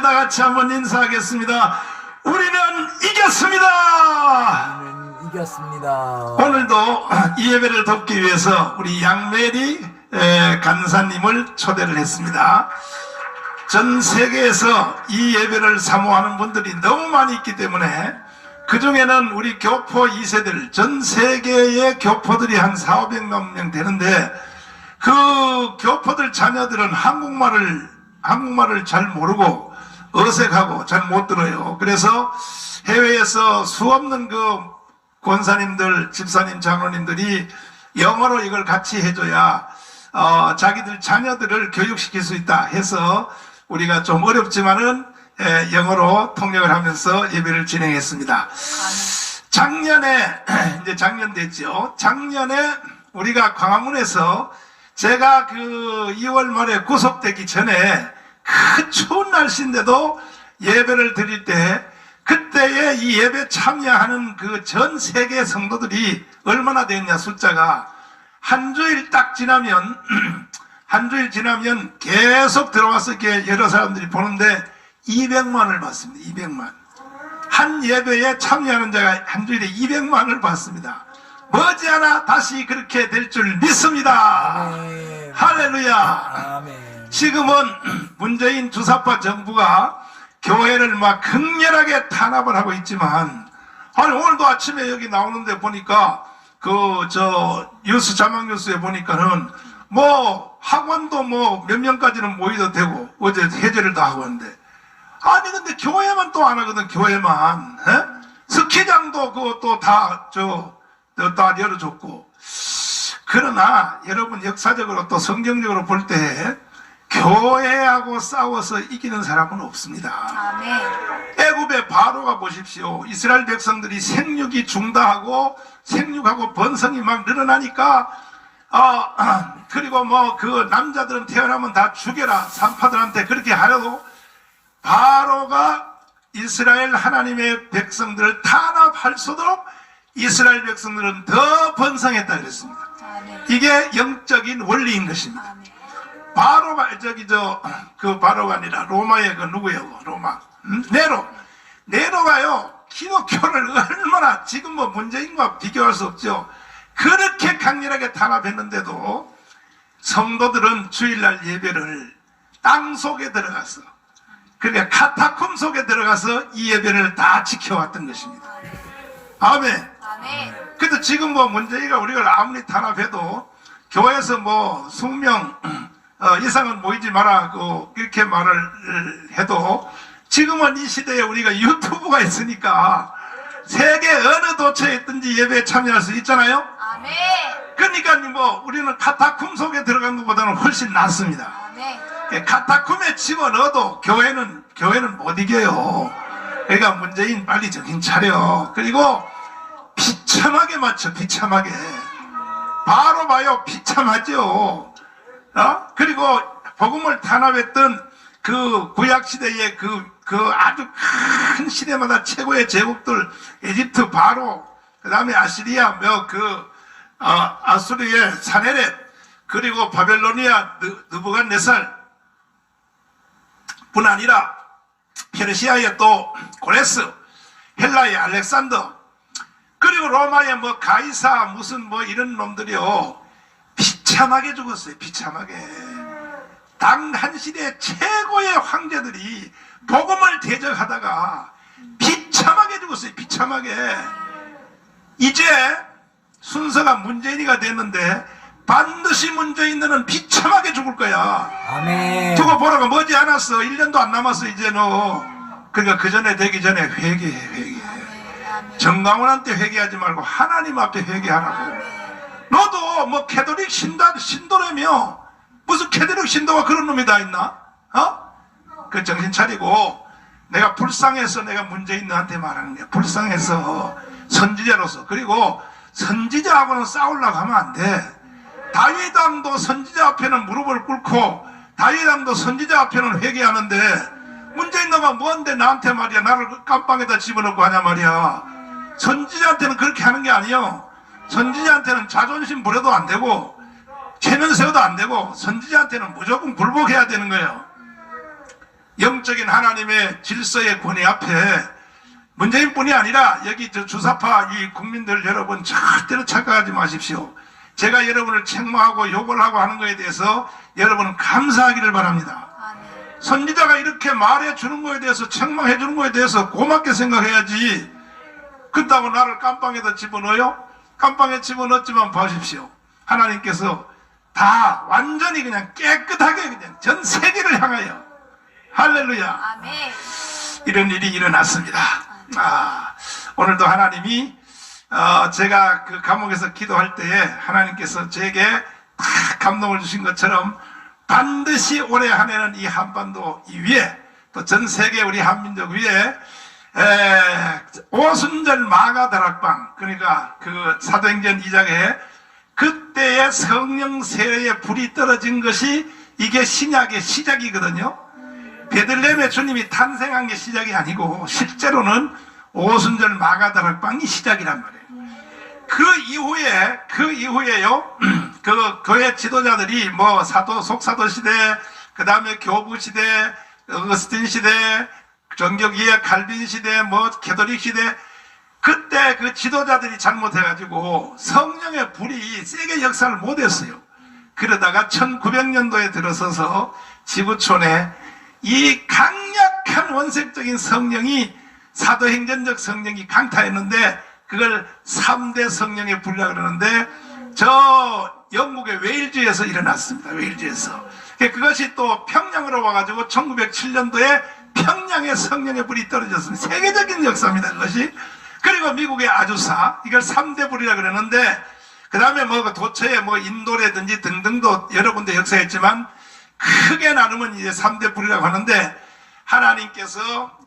네, 다 같이 한번 인사하겠습니다. 우리는 이겼습니다. 우리는 이겼습니다. 오늘도 이 예배를 돕기 위해서 우리 양메리 간사님을 초대를 했습니다. 전 세계에서 이 예배를 사모하는 분들이 너무 많이 있기 때문에 그 중에는 우리 교포 2세들, 전 세계의 교포들이 한 400만 명 되는데 그 교포들 자녀들은 한국말을 잘 모르고 어색하고 잘 못 들어요. 그래서 해외에서 수없는 그 권사님들, 집사님, 장로님들이 영어로 이걸 같이 해줘야 자기들 자녀들을 교육시킬 수 있다 해서 우리가 좀 어렵지만은 영어로 통역을 하면서 예배를 진행했습니다. 작년에 이제 작년 됐죠. 작년에 우리가 광화문에서 제가 그 2월 말에 구속되기 전에 그 추운 날씨인데도 예배를 드릴 때 그때에 이 예배 참여하는 그 전 세계 성도들이 얼마나 됐냐 숫자가 한 주일 딱 지나면 한 주일 지나면 계속 들어와서 이렇게 여러 사람들이 보는데 200만을 봤습니다. 200만. 한 예배에 참여하는 자가 한 주일에 200만을 봤습니다. 머지않아 다시 그렇게 될 줄 믿습니다. 아멘. 할렐루야. 아멘. 지금은 문재인 주사파 정부가 교회를 막 극렬하게 탄압을 하고 있지만 아니 오늘도 아침에 여기 나오는데 보니까 뉴스 자막 뉴스에 보니까는 뭐 학원도 뭐 몇 명까지는 모이도 되고 어제 해제를 다 하고 있는데 아니 근데 교회만 또 안 하거든. 교회만 스키장도 그것도 다 열어줬고 그러나 여러분 역사적으로 또 성경적으로 볼 때 교회하고 싸워서 이기는 사람은 없습니다. 아멘. 애굽의 바로가 보십시오. 이스라엘 백성들이 생육이 중다하고 생육하고 번성이 막 늘어나니까 그리고 뭐 그 남자들은 태어나면 다 죽여라 산파들한테 그렇게 하려고 바로가 이스라엘 하나님의 백성들을 탄압할 수 없도록 이스라엘 백성들은 더 번성했다 그랬습니다. 아멘. 이게 영적인 원리인 것입니다. 아멘. 바로가 그 바로가 아니라 로마의 그 누구예요? 로마 네로가요 기독교를 얼마나 지금 뭐 문재인과 비교할 수 없죠. 그렇게 강렬하게 탄압했는데도 성도들은 주일날 예배를 땅 속에 들어가서 그러니까 카타콤 속에 들어가서 이 예배를 다 지켜왔던 것입니다. 아멘. 아멘. 그래도 지금 뭐 문재인가 우리가 아무리 탄압해도 교회에서 뭐 20명 이상은 모이지 마라고 이렇게 말을 해도 지금은 이 시대에 우리가 유튜브가 있으니까 세계 어느 도처에 있든지 예배에 참여할 수 있잖아요. 아멘. 그러니까 뭐 우리는 카타콤 속에 들어간 것보다는 훨씬 낫습니다. 아멘. 카타콤에 집어넣어도 교회는 못 이겨요. 그러니까 문재인 빨리 정신 차려. 그리고 비참하게 맞춰. 비참하게 바로 봐요. 비참하죠. 그리고 복음을 탄압했던 그 구약시대의 그 아주 큰 시대마다 최고의 제국들 에집트 바로 그 다음에 아시리아 아수르의 사네렛 그리고 바벨로니아 느부갓네살 뿐 아니라 페르시아의 또 고레스 헬라의 알렉산더 그리고 로마의 뭐 가이사 무슨 뭐 이런 놈들이요 비참하게 죽었어요. 비참하게. 당 한 시대 최고의 황제들이 복음을 대적하다가 비참하게 죽었어요. 비참하게. 이제 순서가 문재인이가 됐는데 반드시 문재인들은 비참하게 죽을 거야. 아멘. 두고 보라고 머지않았어. 1년도 안 남았어 이제 너. 그러니까 그 전에 되기 전에 회개해. 정강훈한테 회개하지 말고 하나님 앞에 회개하라고. 너도 뭐 캐톨릭 신도라며 무슨 캐톨릭 신도가 그런 놈이 다 있나? 그 정신 차리고 내가 불쌍해서 내가 문재인 너한테 말하는 거야. 불쌍해서 선지자로서. 그리고 선지자하고는 싸우려고 하면 안 돼. 다윗왕도 선지자 앞에는 무릎을 꿇고 다윗왕도 선지자 앞에는 회개하는데 문재인 너가 뭔데 나한테 말이야 나를 깜빵에다 집어넣고 하냐 말이야. 선지자한테는 그렇게 하는 게 아니요. 선지자한테는 자존심 부려도 안 되고 체면 세워도 안 되고 선지자한테는 무조건 굴복해야 되는 거예요. 영적인 하나님의 질서의 권위 앞에 문재인뿐이 아니라 여기 저 주사파 이 국민들 여러분 절대로 착각하지 마십시오. 제가 여러분을 책망하고 욕을 하고 하는 것에 대해서 여러분은 감사하기를 바랍니다. 선지자가 이렇게 말해 주는 것에 대해서 책망해 주는 것에 대해서 고맙게 생각해야지. 그렇다고 나를 깜빵에다 집어넣어요? 깜빵에 집어넣었지만 보십시오. 하나님께서 다 완전히 그냥 깨끗하게 그냥 전 세계를 향하여 할렐루야. 아멘. 이런 일이 일어났습니다. 오늘도 하나님이 제가 그 감옥에서 기도할 때에 하나님께서 제게 다 감동을 주신 것처럼 반드시 올해 한 해는 이 한반도 이 위에 또 전 세계 우리 한민족 위에 오순절 마가다락방 그러니까 그 사도행전 2장에 그때의 성령 세례의 불이 떨어진 것이 이게 신약의 시작이거든요. 베들레헴에 주님이 탄생한 게 시작이 아니고 실제로는 오순절 마가다락방이 시작이란 말이에요. 그 이후에요, 그 교회 지도자들이 뭐 속사도 시대, 그 다음에 교부 시대, 어거스틴 시대, 정교기의 칼빈 시대, 뭐 캐톨릭 시대, 그때 그 지도자들이 잘못해가지고 성령의 불이 세게 역사를 못했어요. 그러다가 1900년도에 들어서서 지구촌에 이 강력한 원색적인 성령이 사도행전적 성령이 강타했는데 그걸 3대 성령의 불이라 그러는데 저 영국의 웨일즈에서 일어났습니다. 웨일즈에서. 그것이 또 평양으로 와가지고 1907년도에 평양의 성령의 불이 떨어졌습니다. 세계적인 역사입니다. 그것이. 그리고 미국의 아주사 이걸 3대 불이라 그러는데 그 다음에 뭐 도처에 뭐 인도라든지 등등도 여러 군데 역사했지만 크게 나누면 이제 3대 불이라고 하는데 하나님께서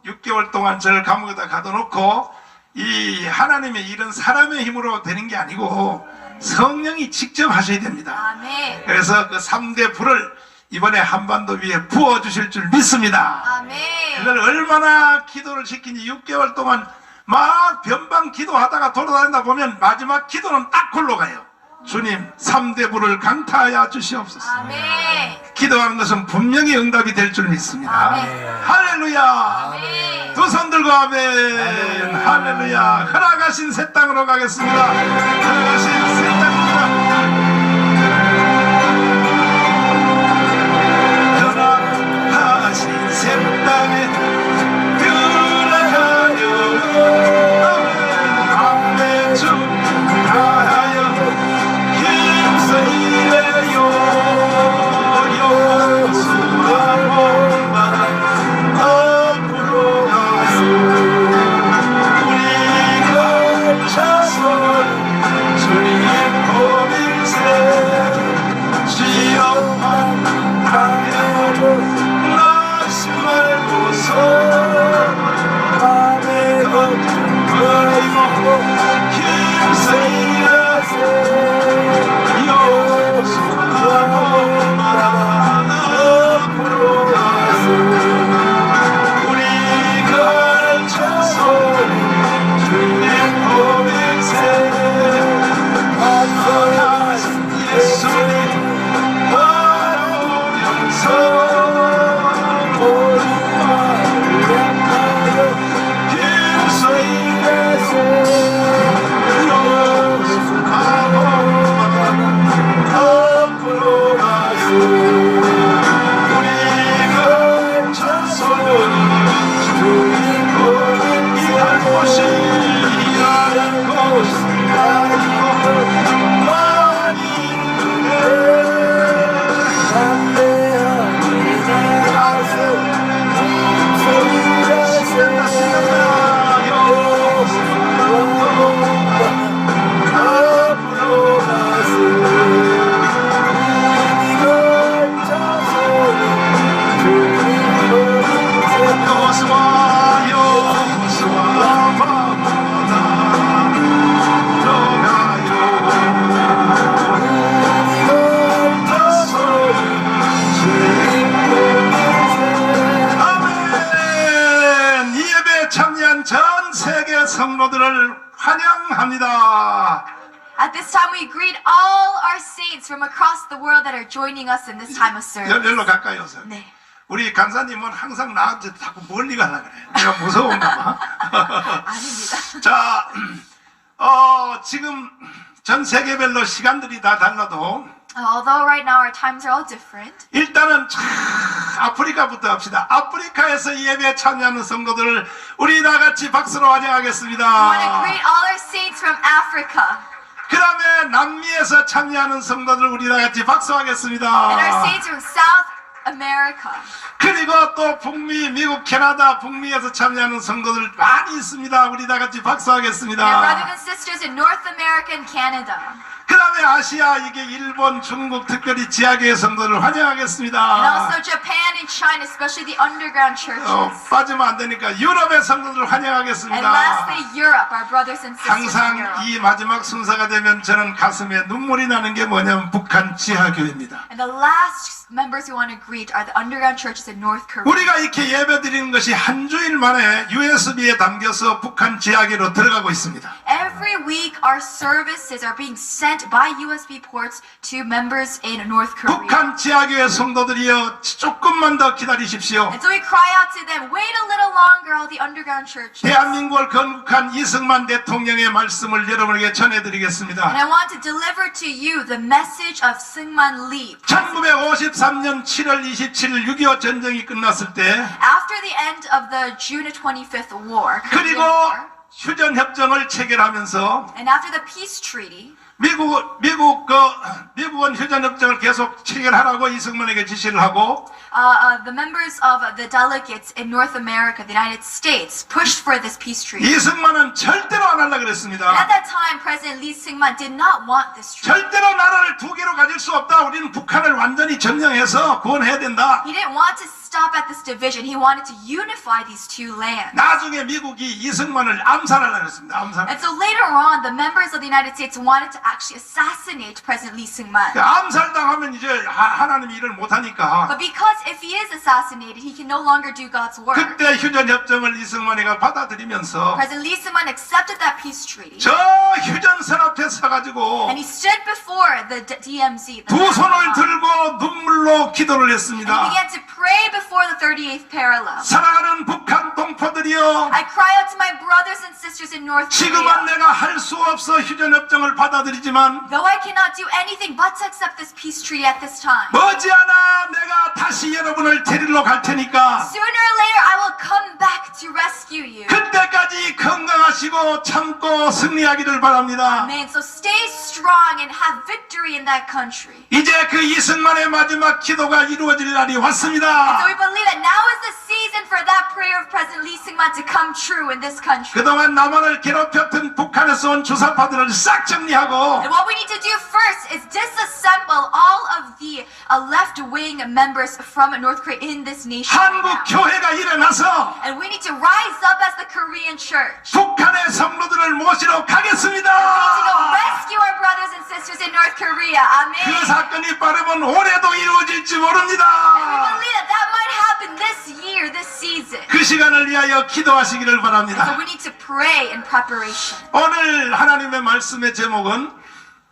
6개월 동안 저를 감옥에다 가둬놓고 이 하나님의 일은 사람의 힘으로 되는 게 아니고 성령이 직접 하셔야 됩니다. 아멘. 그래서 그 3대 불을 이번에 한반도 위에 부어주실 줄 믿습니다. 아멘. 그걸 얼마나 기도를 시키니 6개월 동안 막 변방 기도하다가 돌아다니다 보면 마지막 기도는 딱 골로 가요. 주님 3대 불을 강타하여 주시옵소서. 아멘. 기도하는 것은 분명히 응답이 될 줄 믿습니다. 아멘. 할렐루야. 아멘. 두 손 들고 아멘. 할렐루야. 허락하신 새 땅으로 가겠습니다. 허락하신 새 땅입니다. 허락하신 새 땅에 들어가려고 아멘 주 하여 힘써 일해요. 성도들을 환영합니다. At this time, we greet all our saints from across the world that are joining us in this time of service. 열로 가까이 오세요. 네. 우리 간사님은 항상 나한테 자꾸 멀리 가려 그래. 내가 무서운가 봐. 아닙니다. 자, 지금 전 세계별로 시간들이 다 달라도 Although right now our times are all different, 일단은 아프리카부터 합시다. 아프리카에서 이 예배에 참여하는 성도들을 우리 다 같이 박수로 I want to 환영하겠습니다. greet all our saints from Africa 그 다음에 남미에서 참여하는 성도들 우리 다 같이 and our 박수하겠습니다. saints from South America. 그리고 또 북미, 미국, 캐나다, 북미에서 참여하는 성도들 많이 있습니다. 우리 다 같이 And our brothers 박수하겠습니다. and sisters in North America and Canada. 그 다음에 아시아, 이게 일본, 중국, 특별히 지하교회 성도를 And 환영하겠습니다. also Japan and China, especially the underground churches. 빠지면 안 되니까 유럽의 성도들 And 환영하겠습니다. lastly, Europe, our brothers and sisters in 항상 Europe. 이 마지막 순서가 되면 저는 가슴에 눈물이 나는 게 뭐냐면 북한 지하교회입니다. And the last members we want to greet are the underground churches in North Korea. 우리가 이렇게 예배 드리는 것이 한 주일 만에 USB에 담겨서 북한 지하교회로 들어가고 있습니다. Every week, our services are being sent by USB ports to members in North Korea. 북한 지하교회 성도들이여 조금만 더 기다리십시오. And so we cry out to them, wait a little longer, all the underground churches. 대한민국을 건국한 이승만 대통령의 말씀을 여러분에게 And 전해드리겠습니다. I want to deliver to you the message of Syngman Lee. 1953년 7월 27일 6.25 전쟁이 끝났을 때 After the end of the June 25th war, Korean 그리고 War, 휴전 협정을 체결하면서 and after the peace treaty, 미국은 휴전 협정을 계속 체결하라고 이승만에게 지시를 하고 the members of the delegates in North America, the United States, pushed for this peace treaty. 이승만은 절대로 안 하려 And at 그랬습니다. that time, President Lee Syngman did not want this treaty. 절대로 나라를 두 개로 가질 수 없다. 우리는 북한을 완전히 점령해서 구원해야 된다. He didn't want to stop at this division. He wanted to unify these two lands. 나중에 미국이 이승만을 암살하려고 했습니다. 암살. And so later on, the members of the United States wanted to actually assassinate President Lee Syngman. 암살당하면 이제 하나님이 일을 못하니까 But because if he is assassinated, he can no longer do God's work. 그때 휴전 협정을 이승만이가 받아들이면서 President Lee Syngman accepted that peace treaty. 저 휴전선 앞에 서가지고 And he stood before the DMZ. 두 손을 들고 눈물로 기도를 And he 했습니다. began to pray before the 38th parallel. 사랑하는 북한 동포들이여, I cry out to my brothers and sisters in North 지금은 Korea. 내가 할 수 없어 휴전 협정을 받아들이지만 Though I cannot do anything but to accept this peace treaty at this time. 머지않아 내가 다시 여러분을 데리러 갈 테니까 Sooner or later, I will come back to rescue you. 그때까지 건강하시고 참고 승리하기를 바랍니다. Amen. So stay strong and have victory in that country. 이제 그 이승만의 마지막 기도가 이루어질 날이 So 왔습니다. we believe that now is the season for that prayer of President Lee Syngman to come true in this country. 그동안 남한을 괴롭혔던 북한에서 온 주사파들을 싹 정리하고 And what we need to do first is disassemble all of the left-wing members from North Korea in this nation right 한국 now. 교회가 일어나서 And we need to rise up as the Korean church. 북한의 성도들을 모시러 We need to go 가겠습니다. rescue our brothers and sisters in North Korea. Amen. 그 사건이 빠르면 올해도 이루어질지 We 모릅니다. believe that that might happen this year, this season. 그 시간을 위하여 기도하시기를 So 바랍니다. we need to pray in preparation. 오늘 하나님의 말씀의 제목은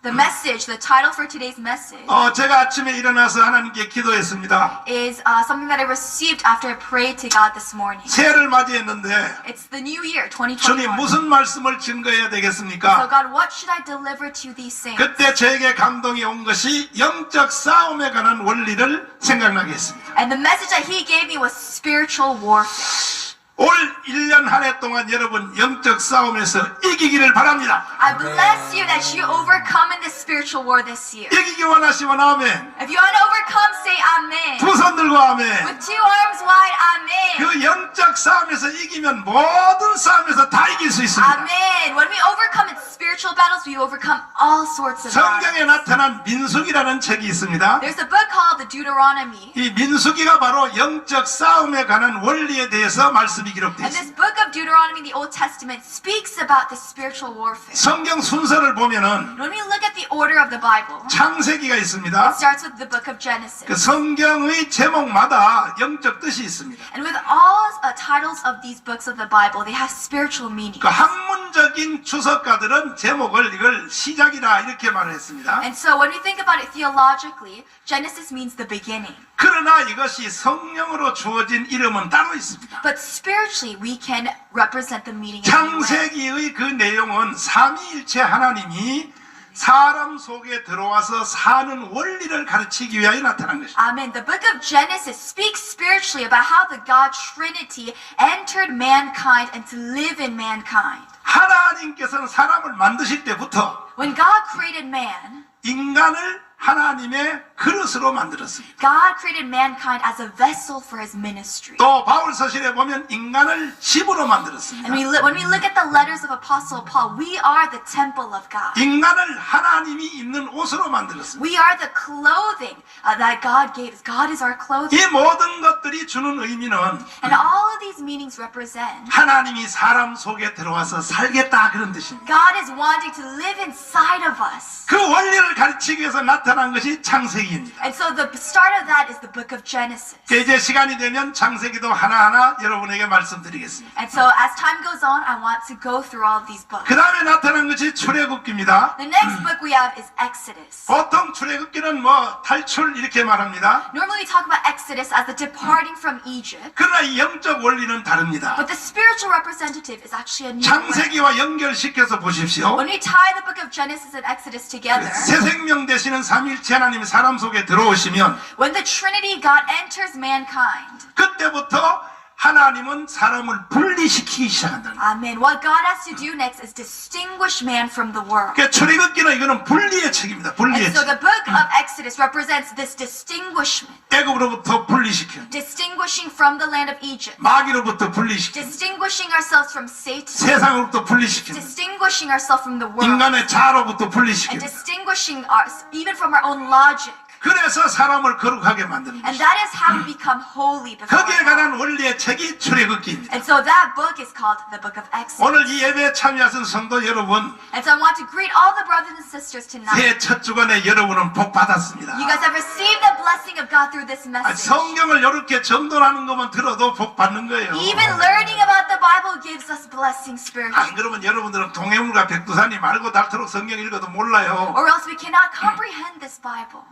The message, the title for today's message 제가 아침에 일어나서 하나님께 기도했습니다. is something that I received after I prayed to God this morning. 새해를 맞이했는데 It's the new year, 주님 2021. 무슨 말씀을 증거해야 So 되겠습니까? God, what should I deliver to these saints? 그때 저에게 감동이 온 것이 영적 싸움에 관한 원리를 생각나게 했습니다. And the message that He gave me was spiritual warfare. 올 1년 한 해 동안 여러분 영적 싸움에서 이기기를 바랍니다. I bless you that you overcome in this spiritual war this year. 이기기 원하시면 아멘. If you want to overcome, say Amen. 두 손 들고 아멘. With two arms wide, Amen. 그 영적 싸움에서 이기면 모든 싸움에서 다 이길 수 있습니다. Amen. When we overcome in spiritual battles, we overcome all sorts of battles. 성경에 나타난 민수기라는 책이 있습니다. There's a book called the Deuteronomy. 이 민수기가 바로 영적 싸움에 관한 원리에 대해서 말씀이 기록되어 And this 있습니다. book of Deuteronomy in the Old Testament speaks about the spiritual warfare. 성경 순서를 보면은 When we look at the order of the Bible, 창세기가 it 있습니다. starts with the book of Genesis. 그 성경의 제목마다 영적 뜻이 있습니다. And with all titles of these books of the Bible, they have spiritual meaning. 그 한 이론적인 주석가들은 제목을 이걸 시작이라 이렇게 말을 했습니다. And so when we think about it theologically, Genesis means the beginning. 그러나 이것이 성령으로 주어진 이름은 따로 있습니다. But spiritually, we can represent the meaning in a new way. 창세기의 그 내용은 삼위일체 하나님이 사람 속에 들어와서 사는 원리를 가르치기 위하여 나타난 것입니다. Amen. The book of Genesis speaks spiritually about how the God Trinity entered mankind and to live in mankind. 하나님께서는 사람을 만드실 때부터 When God created man, 인간을 하나님의 그릇으로 만들었습니다. God created mankind as a vessel for his ministry. 또 바울 서신에 보면 인간을 집으로 만들었습니다. And when we look at the letters of Apostle Paul, we are the temple of God. 인간을 하나님이 입는 옷으로 만들었습니다. We are the clothing that God gave us. God is our clothing. 이 모든 것들이 주는 의미는 And all of these meanings represent 하나님이 사람 속에 들어와서 살겠다 그런 뜻입니다. God is wanting to live inside of us. 그 원리를 가르치기 위해서 나타난 것이 창세기입니다. And so the start of that is the book of Genesis. 이제 시간이 되면 창세기도 하나하나 여러분에게 말씀드리겠습니다. And so as time goes on, I want to go through all of these books. 그 다음에 나타난 것이 출애굽기입니다. The next book we have is Exodus. 보통 출애굽기는 뭐 탈출 이렇게 말합니다. Normally we talk about Exodus as the departing from Egypt, 그러나 이 영적 원리는 다릅니다. but the spiritual representative is actually a new way. 창세기와 연결시켜서 보십시오. When we tie the book of Genesis and Exodus together, 새 생명 되시는 삼위일체 하나님이 사람 속에 들어오시면 when the Trinity God enters mankind, 그때부터 하나님은 사람을 분리시키기 시작한다는 거예요. Amen. What God has to do next is distinguish man from the world. 그러니까 출애굽기는 이거는 분리의 책입니다. 분리의 And so 책. the book of Exodus represents this distinguishment, 애굽으로부터 분리시켜. distinguishing from the land of Egypt, 마귀로부터 분리시켜. distinguishing ourselves from Satan, 세상으로부터 분리시켜. distinguishing ourselves from the world, 인간의 자로부터 분리시켜. and distinguishing us even from our own logic. 그래서 사람을 거룩하게 만드는 And 것이죠. that is how we become holy before 거기에 God. 관한 원리의 책이 출애굽기입니다. And so that book is called the book of Exodus. 오늘 이 예배에 참여하신 성도 여러분, And so I want to greet all the brothers and sisters tonight. 새해 첫 주간에 여러분은 복 받았습니다. You guys have received the blessing of God through this message. 성경을 이렇게 전도하는 것만 들어도 복 받는 거예요. Even learning about the Bible gives us blessing spiritually. 안 그러면 여러분들은 동해물과 백두산이 말고 닳도록 성경 읽어도 몰라요. Or else we cannot comprehend this Bible.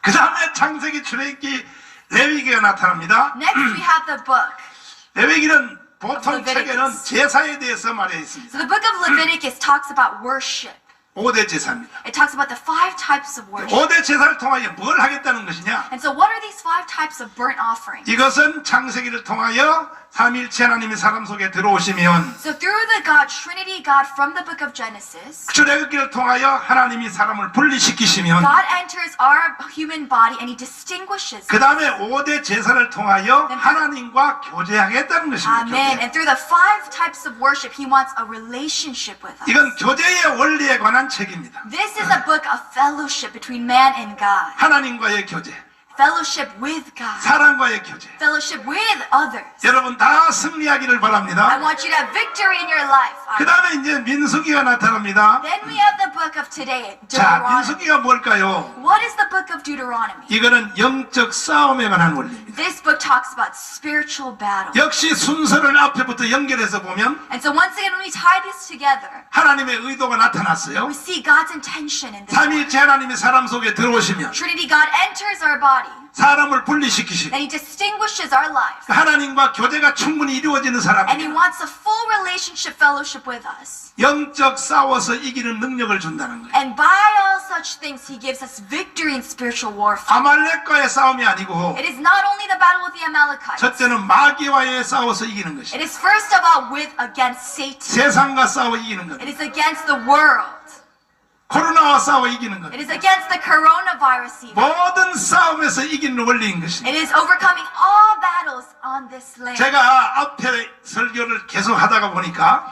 그 다음에 창세기, 출애굽기, 레위기가 나타납니다. Next we have the book. 레위기는 보통 Leviticus. 책에는 제사에 대해서 말해 있습니다. So the book of Leviticus talks about worship. 5대 제사입니다. It talks about the 5 types of worship. 5대 제사를 통하여 뭘 하겠다는 것이냐? And so what are these 5 types of burnt offerings? 이것은 창세기를 통하여 삼위일체 하나님이 사람 속에 들어오시면 So through the God, Trinity God from the book of Genesis, 출애굽기를 통하여 하나님이 사람을 분리시키시면 God enters our human body and He distinguishes. 그 다음에 5대 제사를 통하여 하나님과 교제하겠다는 것입니다. Amen. 교제. And through the 5 types of worship, He wants a relationship with us. 이건 교제의 원리에 관한 책입니다. This is a book of fellowship between man and God. 하나님과의 교제, Fellowship with God. 사람과의 교제. Fellowship with others. 여러분 다 승리하기를 I 바랍니다. want you to have victory in your life. 그 다음에 이제 민수기가 나타납니다. Then we have the book of today, 자, Deuteronomy. 민수기가 뭘까요? What is the book of Deuteronomy? 이거는 영적 싸움에 관한 원리입니다. This book talks about spiritual battle. 역시 순서를 앞에부터 연결해서 보면 And so once again, when we tie this together, 하나님의 의도가 나타났어요. we see God's intention in this. 삼위일체 하나님이 사람 속에 들어오시면 Trinity God enters our body 사람을 분리시키시고 and He distinguishes our life. 하나님과 교제가 충분히 이루어지는 And He 사람에게 wants a full relationship fellowship with us. 영적 싸워서 이기는 능력을 준다는 거예요. And by all such things, He gives us victory in spiritual warfare. 아말렉과의 싸움이 아니고 It is not only the battle with the Amalekites. 첫째는 마귀와의 싸워서 이기는 It 것이에요. is first of all with against Satan. 세상과 싸워 이기는 It 거예요. is against the world. 코로나와 싸워 이기는 It 거예요. is against the coronavirus even. 모든 싸움에서 이기는 원리인 것입니다. It is overcoming all battles on this land. 제가 앞에 설교를 계속 하다가 보니까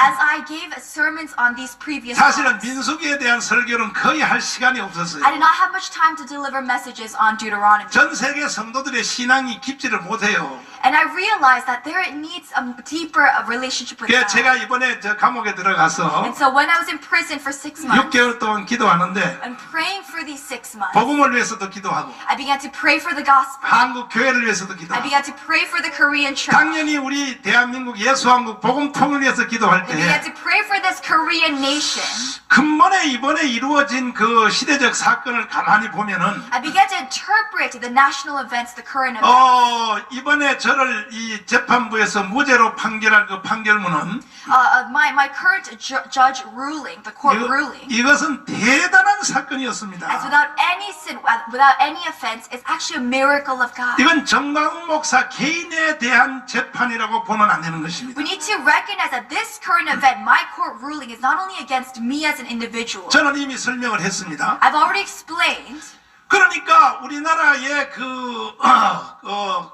As I gave sermons on these previous 사실은 months, 민수기에 대한 설교는 거의 할 시간이 없었어요. I did not have much time to deliver messages on Deuteronomy. 전 세계 성도들의 신앙이 깊지를 못해요. And I realized that there needs a deeper relationship with 그래서 God. 제가 이번에 저 감옥에 들어가서 And so when I was in prison for 6 months, 6개월 동안 기도하는데 and praying for these 6 months, 복음을 위해서도 기도하고 I began to pray for the gospel. 한국 교회를 위해서도 I 기도하고 began to pray for the Korean church. 당연히 우리 대한민국 대한민국 예수한국 복음 통일을 위해서 기도할 And we had 때 to pray for this Korean nation. 근본에 이번에 이루어진 그 시대적 사건을 가만히 보면은 I began to interpret the national events, the current events. 이번에 저를 이 재판부에서 무죄로 판결한 그 판결문은 My current judge ruling, the court ruling, 이것은 대단한 사건이었습니다. as without any sin, without any offense, is actually a miracle of God. 이건 정광훈 목사 개인에 대한 재판이라고 보면 안 되는 것입니다. We need to recognize that this current event, my court ruling, is not only against me as an individual. 저는 이미 설명을 했습니다. I've already explained. 그러니까 우리나라의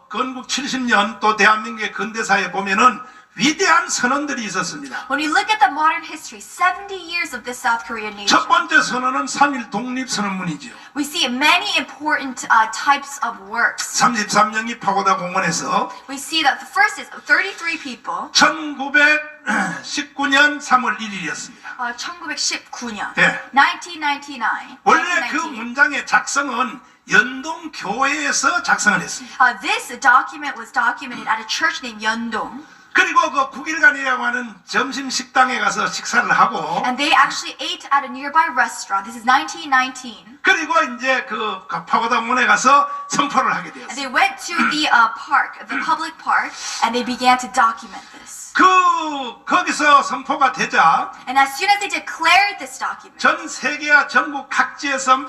건국 70년 또 대한민국의 근대사에 보면은 위대한 선언들이 있었습니다. When we look at the modern history, 70 years of this South Korean nation, 첫 번째 선언은 3.1 독립선언문이죠. we see many important types of works. 33명이 파고다 공원에서 We see that the first is 33 people, 1919년 3월 1일이었습니다. 1919년, 예. 1999. 원래 그 1998. 문장의 작성은 연동교회에서 작성을 했습니다. This document was documented at a church named Yeondong, 그리고 그 9일간이라고 하는 점심 식당에 가서 식사를 하고 and they actually ate at a nearby restaurant. This is 1919. 그리고 이제 그 파고다 문에 가서 선포를 하게 And 되었어요. they went to the park, the public park, and they began to document this. 거기서 선포가 되자 And as soon as they declared this document, 전 세계와 전국 각지에서 막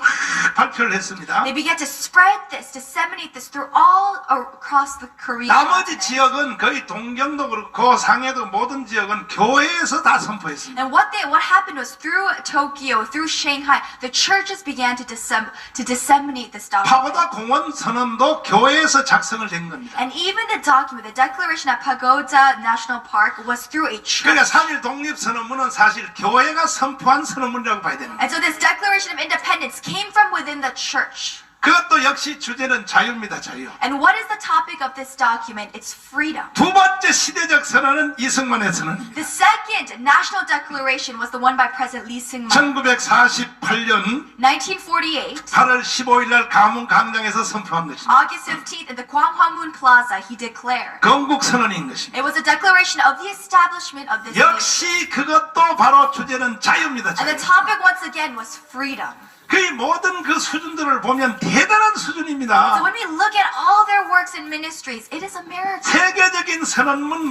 발표를 했습니다. they began to spread this, disseminate this through all across the Korean 나머지 continent. 지역은 거의 동경도 그렇고 상해도 모든 지역은 교회에서 다 선포했습니다. And what happened was through Tokyo, through Shanghai, the churches began to disseminate this document. 파고다 공원 선언도 교회에서 작성을 된 겁니다. And even the document, the declaration at Pagoda National Park, was through a church. 그러니까 3.1 독립선언문은 사실 교회가 선포한 선언문이라고 봐야 되는 거예요. And so this Declaration of Independence came from within the church. 그것도 역시 주제는 자유입니다. 자유. And what is the topic of this document? It's freedom. 두 번째 시대적 선언은 이승만의 선언입니다. The second national declaration was the one by President Lee Seung-man. 1948년 1948, 8월 15일 날 가문 광장에서 선포한 것입니다. August 15th, at the Gwanghwamun Plaza, he declared. 건국 선언인 것입니다. It was a declaration of the establishment of this nation. 역시 그것도 바로 주제는 자유입니다. And the 자유. topic once again was freedom. 그 모든 그 수준들을 보면 대단한 So 수준입니다. when we look at all their works and ministries, it is a miracle. 세계적인 선언문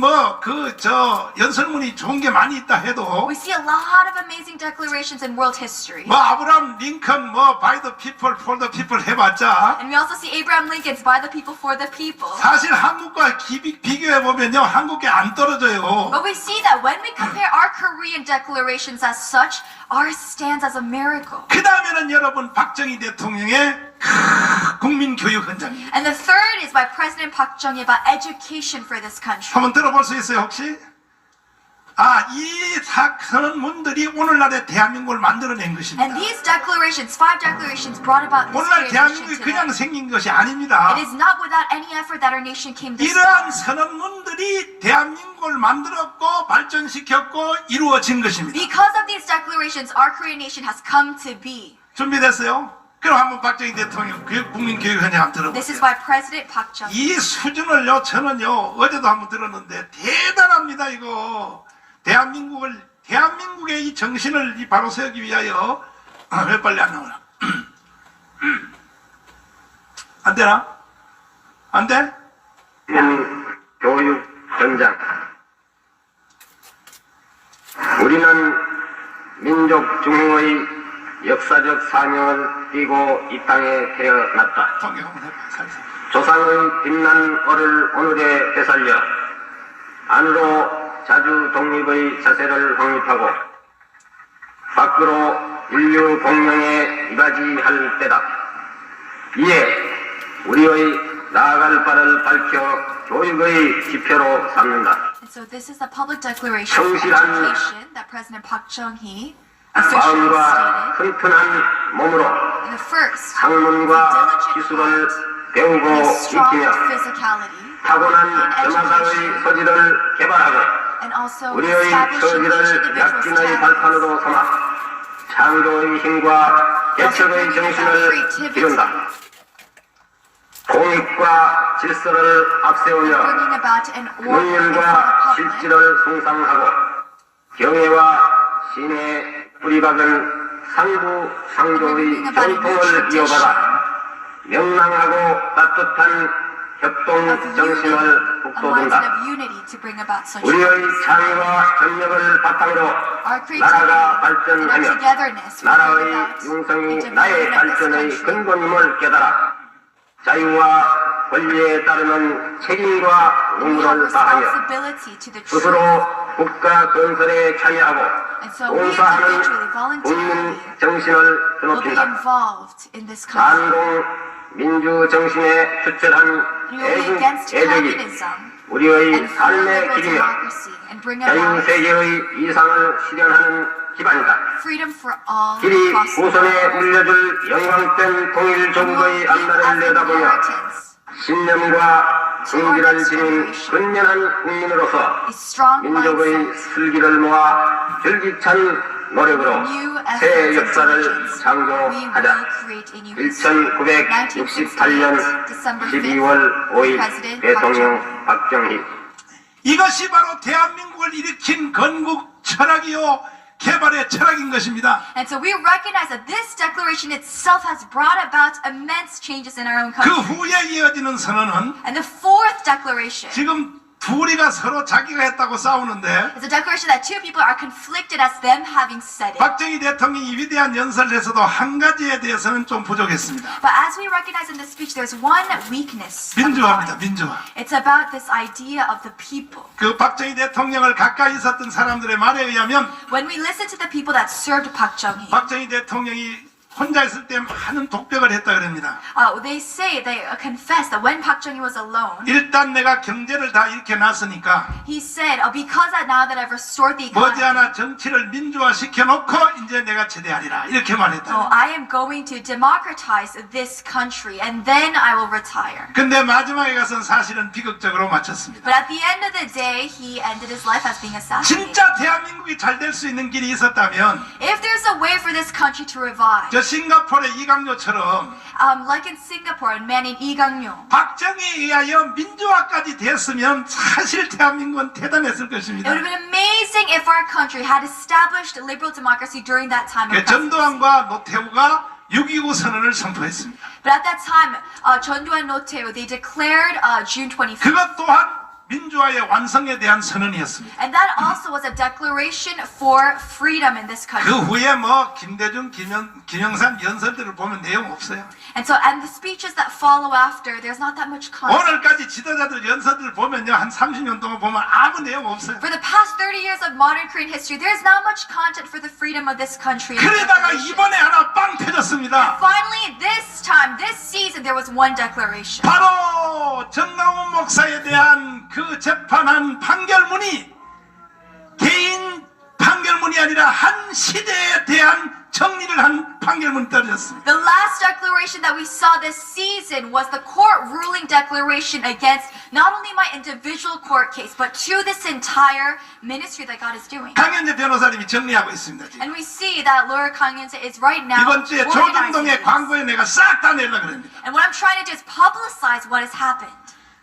연설문이 좋은 게 많이 있다 해도 We see a lot of amazing declarations in world history. 아브라함 링컨 by the people for the people 해봤자 And we also see Abraham Lincoln's by the people for the people. 사실 한국과 비교해 보면요 한국에 안 떨어져요. But we see that when we compare our Korean declarations as such, ours stands as a miracle. 그 다음에는 여러분 박정희 대통령의 국민교육 현장이에요. And the third is by President Park Chung-hee about education for this country. 한번 들어볼 수 있어요 혹시? 이 선언문들이 오늘날의 대한민국을 만들어낸 것입니다. And these declarations, 5 declarations, brought about this 오늘날 great 대한민국이 nation 그냥 today. 생긴 것이 아닙니다. It is not without any effort that our nation came this 이러한 far. 선언문들이 대한민국을 만들었고 발전시켰고 이루어진 것입니다. Because of these declarations, our Korean nation has come to be. 준비됐어요? 그럼 한번 박정희 대통령 국민교육현장 한번 This is 들어보세요. by President Park Chung-hee. 이 수준을요 저는요 어제도 한번 들었는데 대단합니다. 이거 대한민국의 이 정신을 바로 세우기 위하여 왜 빨리 안 나오나? 안 되나? 안 돼? 교육 현장. 우리는 민족 중흥의 역사적 사명을 띠고 이 땅에 태어났다. 통역 한번 해봐 살살. 조상의 빛난 얼을 오늘에 되살려 안으로 자주 독립의 자세를 확립하고 밖으로 인류 공명에 이바지할 때다. 이에 우리의 나아갈 바를 밝혀 교육의 지표로 삼는다. And so this is the public declaration of 성실한 education that President Park Chung-hee officially 마음과 stated. 튼튼한 몸으로 And the first, 학문과 diligent 기술을 heart 배우고 and strong 익히며 physicality, 타고난 in 점화사의 education, 소질을 개발하고 and also 우리의 establishing each 처지를 individual's 약진의 talents, 발판으로 삼아 창조의 힘과 also 개척의 bringing about 정신을 creativity. 기른다. 공익과 질서를 앞세우며 bringing about an order in 능률과 the public, 실질을 숭상하고 경애와 신의 뿌리박은 상부 상조의 전통을 이어받아 명랑하고 따뜻한 협동 of 정신을 unity, a mindset 북돋운다. of unity to bring about such 우리의 창의와 협력을 바탕으로 our creativity 나라가 and our 발전하며 togetherness will bring 나라의 about 융성이 the 나의 development of 발전의 this country. 근본임을 깨달아 자유와 권리에 따르는 책임과 We have 의무를 다하며 responsibility to the truth. 스스로 국가 건설에 참여하고 And so we 봉사하는 individually, voluntarily, 국민 정신을 will be 드높인다. involved in this country. 반동 민주 정신에 추철한 We will be against 애적이 communism 우리의 and for 삶의 liberal 길이며 democracy and bring about 자유세계의 이상을 실현하는 기반이다. freedom for all 길이 across the 후손에 world. 물려줄 영광된 통일 We will 조국의 leave 앞날을 as 내다보며 inheritance 신념과 승기를 지닌 근면한 국민으로서 a strong 민족의 mindset, 슬기를 모아 줄기찬 노력으로 new efforts 새 and 역사를 diligence. We 창조하자. will create a new history. 1968년 December 12월 5일 President 대통령 박정희. 이것이 바로 대한민국을 일으킨 건국 철학이요 개발의 철학인 것입니다. And so we recognize that this declaration itself has brought about immense changes in our own 그 country. 후에 이어지는 선언은 And the fourth declaration 지금 둘이가 서로 자기가 했다고 싸우는데 is a declaration that two people are conflicted as them having said it. 박정희 대통령이 위대한 연설을 해서도 한 가지에 대해서는 좀 부족했습니다. But as we recognize in this speech, there's one weakness. of 민주화입니다. mine. 민주화. It's about this idea of the people. 그 박정희 대통령을 가까이 있었던 사람들의 말에 의하면 When we listen to the people that served Park Chung-hee, 박정희 대통령이 혼자 있을 때 많은 독백을 했다 그럽니다. they say, they confess that when Park Chung-hee was alone, 일단 내가 경제를 다 이렇게 놨으니까 he said, because now that I've restored the economy, 머지않아 정치를 민주화시켜 놓고 이제 내가 제대하리라 이렇게 말했다. I am going to democratize this country and then I will retire. 근데 마지막에 가서는 사실은 비극적으로 마쳤습니다. But at the end of the day, he ended his life as being assassinated. 진짜 대한민국이 잘 될 수 있는 길이 있었다면 If there's a way for this country to revive, 저 싱가포르의 이강요처럼 like in Singapore and man in Lee Gang-yo, 박정희에 의하여 민주화까지 됐으면 사실 대한민국은 대단했을 it 것입니다. would have been amazing if our country had established liberal democracy during that time of 그 presidency. 전두환과 노태우가 6.29 선언을 선포했습니다. But at that time, Chun Doo and No Tae-woo, they declared June 25th. 그것 또한 민주화의 완성에 대한 선언이었습니다. And that also was a declaration for freedom in this 그 country. 후에 뭐 김대중, 김영삼 연설들을 보면 내용 없어요. And the speeches that follow after, there's not that much content. 오늘까지 지도자들 연설들 보면요 한 30년 동안 보면 아무 내용 없어요. For the past 30 years of modern Korean history, there's not much content for the freedom of this country. 그러다가 이번에 하나 빵 터졌습니다. Finally, this time, this season, there was one declaration. 바로 정강훈 목사에 대한 그 재판한 판결문이 개인 판결문이 아니라 한 시대에 대한 정리를 한 판결문이 떨어졌습니다. The last declaration that we saw this season was the court ruling declaration against not only my individual court case, but to this entire ministry that God is doing. 강현재 변호사님이 정리하고 있습니다. 지금. And we see that Laura Kang-yeon is right now 이번 주에 organizing 조중동의 this. 광고에 내가 싹 다 내려고 그럽니다. And what I'm trying to do is publicize what has happened.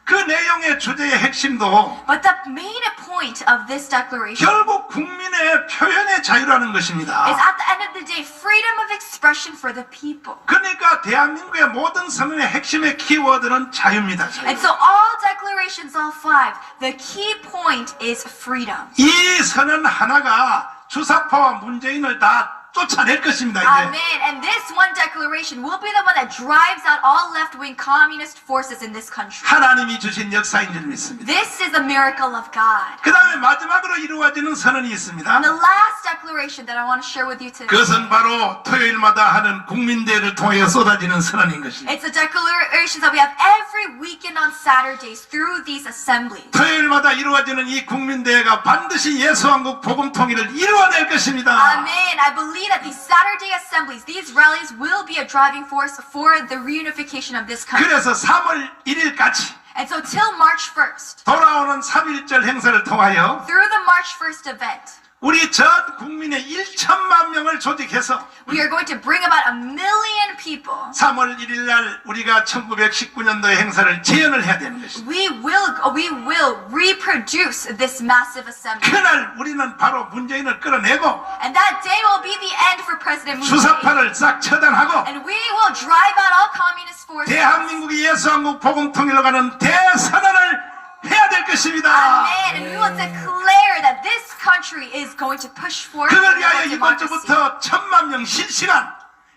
그 내용의 주제의 핵심도 But the main point of this declaration 결국 국민의 표현의 자유라는 것입니다. is at the end of the day freedom of expression for the people. 그러니까 대한민국의 모든 선언의 핵심의 키워드는 자유입니다. 자유. And so all declarations, all five, the key point is freedom. 이 선언 하나가 주사파와 문재인을 다 쫓아낼 것입니다. 이제. Amen. And this one declaration will be the one that drives out all left-wing communist forces in this country. 하나님이 주신 역사인 줄 믿습니다. This is a miracle of God. 그 다음에 마지막으로 이루어지는 선언이 있습니다. And the last declaration that I want to share with you today, 그것은 바로 토요일마다 하는 국민대회를 통해 쏟아지는 선언인 것입니다. it's a declaration that we have every weekend on Saturdays through these assemblies. 토요일마다 이루어지는 이 국민대회가 반드시 예수왕국 복음 통일을 이루어낼 것입니다. Amen. I believe that these Saturday assemblies, these rallies will be a driving force for the reunification of this country. 그래서 3월 1일까지 And so till March 1st, 돌아오는 3.1절 행사를 통하여 through the March 1st event, 우리 전 국민의 1천만 명을 조직해서 We are going to bring about 1 million people. 3월 1일 날 우리가 1919년도의 행사를 재현을 해야 되는 것입니다. We will reproduce this massive assembly. 그날 우리는 바로 문재인을 끌어내고 And that day will be the end for President Moon Jae-in. 주사파를 싹 처단하고 And we will drive out all communist forces. 대한민국이 예수한국 복음통일로 가는 대선언을 해야 될 것입니다. Amen. And we will declare that this country is going to push forward. 그걸 위하여 towards 이번 democracy. 주부터 1,000만 명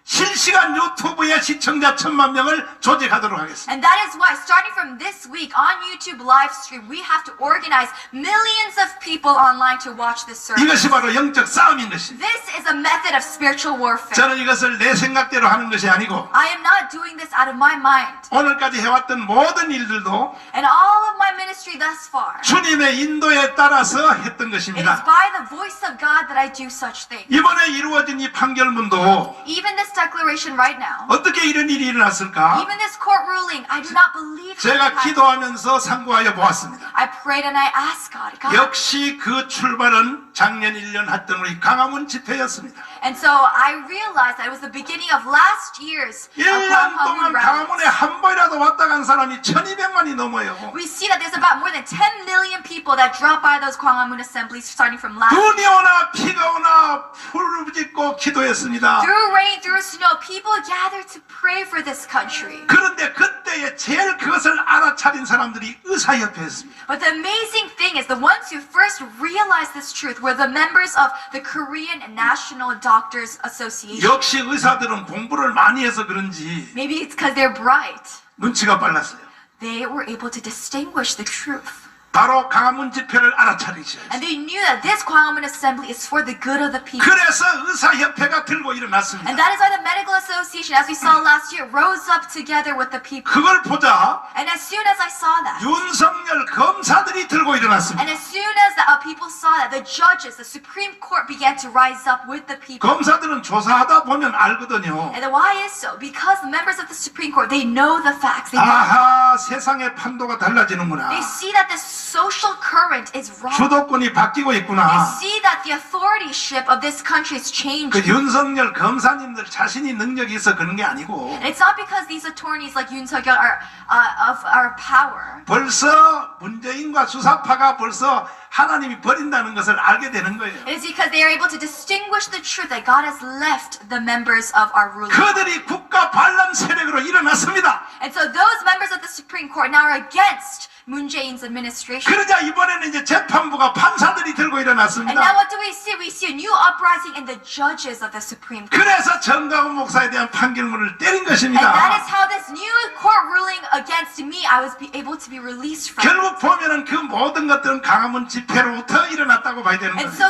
실시간 유튜브에 시청자 1,000만 명을 조직하도록 하겠습니다. And that is why, starting from this week on YouTube live stream, we have to organize millions of people online to watch this service. 이것이 바로 영적 싸움인 것입니다. This is a method of spiritual warfare. 저는 이것을 내 생각대로 하는 것이 아니고 I am not doing this out of my mind. 오늘까지 해왔던 모든 일들도 And all of my ministry thus far, 주님의 인도에 따라서 했던 it is 것입니다. by the voice of God that I do such things. 이번에 이루어진 이 판결문도 Even this declaration right now, 어떻게 이런 일이 일어났을까? even this court ruling, I do not believe how it 제가 happened. 기도하면서 상고하여 보았습니다. I prayed and I asked God, 역시 그 출발은 작년 1년 했던 우리 강화문 집회였습니다. And so I realized that it was the beginning of last year's 1년 동안 Gwanghamun 강화문에 rallies. 한 번이라도 왔다 간 사람이 1,200만이 넘어요. We see that there's about more than 10 million people that drop by those Gwanghamun assemblies starting from last year. 눈이 오나 비가 오나 풀을 붓고 기도했습니다. Through rain, through snow, people gathered to pray for this country. 그런데 그때에 제일 그것을 알아차린 사람들이 의사협회였습니다. But the amazing thing is the ones who first realized this truth were the members of the Korean National Doctors Association. 역시 의사들은 공부를 많이 해서 그런지 Maybe it's because they're bright. 눈치가 빨랐어요. They were able to distinguish the truth. 바로 강화문 집회를 알아차리셔요. And they knew that this Gwanghamun assembly is for the good of the people. 그래서 의사협회가 들고 And 일어났습니다. that is why the medical association, as we saw last year, rose up together with the people. 그걸 보자 And as soon as I saw that, 윤석열 검사들이 들고 일어났습니다. and as soon as the people saw that, the judges, the Supreme Court began to rise up with the people. 검사들은 조사하다 보면 알거든요. And why is so? Because the members of the Supreme Court, they know the facts. They, know, 아하, 세상의 판도가 달라지는구나. they see that the social current is wrong. 주도권이 바뀌고 They 있구나. see that the authorship of this country is 그 changing. 윤석열 검사님들 자신이 능력이 있어 그런 게 아니고 And it's not because these attorneys like Yoon Suk-yeol are of our power. 벌써 문재인과 주사파가 벌써 하나님이 버린다는 것을 알게 되는 거예요. It is because they are able to distinguish the truth that God has left the members of our ruling. 그들이 국가 반란 세력으로 일어났습니다. And so those members of the Supreme Court now are against Moon Jae-in's administration. 그러자 이번에는 이제 재판부가 판사들이 들고 And now 일어났습니다. what do we see? We see a new uprising in the judges of the Supreme Court. 그래서 정강훈 목사에 대한 판결문을 때린 And that 것입니다. is how this new court ruling against me, I was able to be released from. 결국 보면은 그 모든 것들은 강화문 집회로부터 일어났다고 봐야 되는 And 거예요. so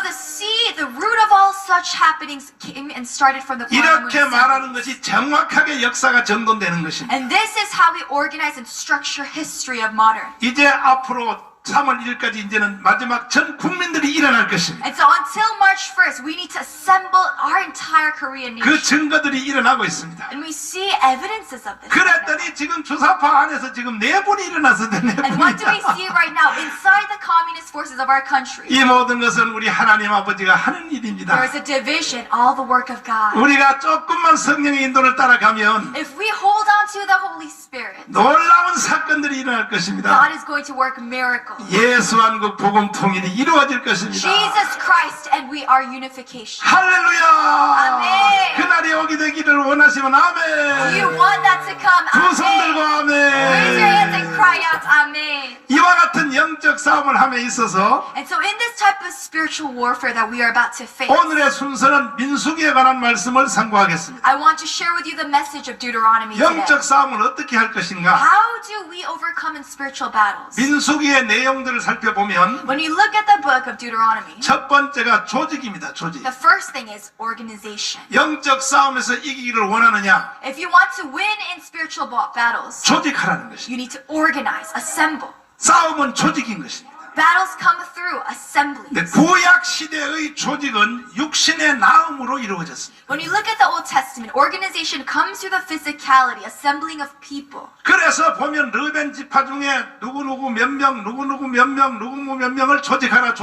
the root of all such happenings came and started from the Gwanghamun 이렇게 말하는 Assembly. 것이 정확하게 역사가 정돈되는 것입니다. And this is how we organize and structure history of modern. 이제 앞으로 3월 1일까지 이제는 마지막 전 국민들이 일어날 것입니다. And so until March 1st, we need to assemble our entire Korean 그 nation. 증거들이 일어나고 있습니다. And we see evidences of this. 그랬더니 지금 주사파 안에서 지금 내분이 일어나서 And what do we 내분이다. see right now inside the communist forces of our country? 이 모든 것은 우리 하나님 아버지가 하는 일입니다. There is a division, all the work of God. 우리가 조금만 성령의 인도를 따라가면 If we hold on to the Holy Spirit, 놀라운 사건들이 일어날 것입니다. God is going to work miracles. 예수한국 복음 통일이 이루어질 것입니다. Jesus Christ and we are unification. 할렐루야! 아멘. 그날이 오게 되기를 원하시면 Do 아멘. you want that to come? 두 손 들고 Amen. Raise your hands 아멘. and cry out, Amen. 이와 같은 영적 싸움을 함에 있어서 And so in this type of spiritual warfare that we are about to face, 오늘의 순서는 민수기에 관한 말씀을 상고하겠습니다. I want to share with you the message of Deuteronomy today. 영적 싸움을 어떻게 할 것인가? How do we overcome in spiritual battles? 민수기의 내용들을 살펴보면 When you look at the book of Deuteronomy, 첫 번째가 조직입니다. 조직. the first thing is organization. 영적 싸움에서 이기기를 원하느냐? If you want to win in spiritual battles, 조직하라는 것입니다. you need to organize, assemble. 싸움은 조직인 것입니다. Battles come through 네, assemblies. 구약 시대의 조직은 육신의 나음으로 이루어졌습니다. When you look at the Old Testament, organization comes through the physicality, assembling of people. 그래서 보면 르벤 지파 중에 누구누구 몇 명, 누구누구 몇 명, 누구누구 몇 명을 조직하라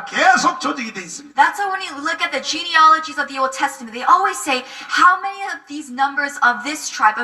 계속 조직이 돼 있습니다. That's why when you look at the genealogies of the Old Testament, they always say, how many of these numbers of this tribe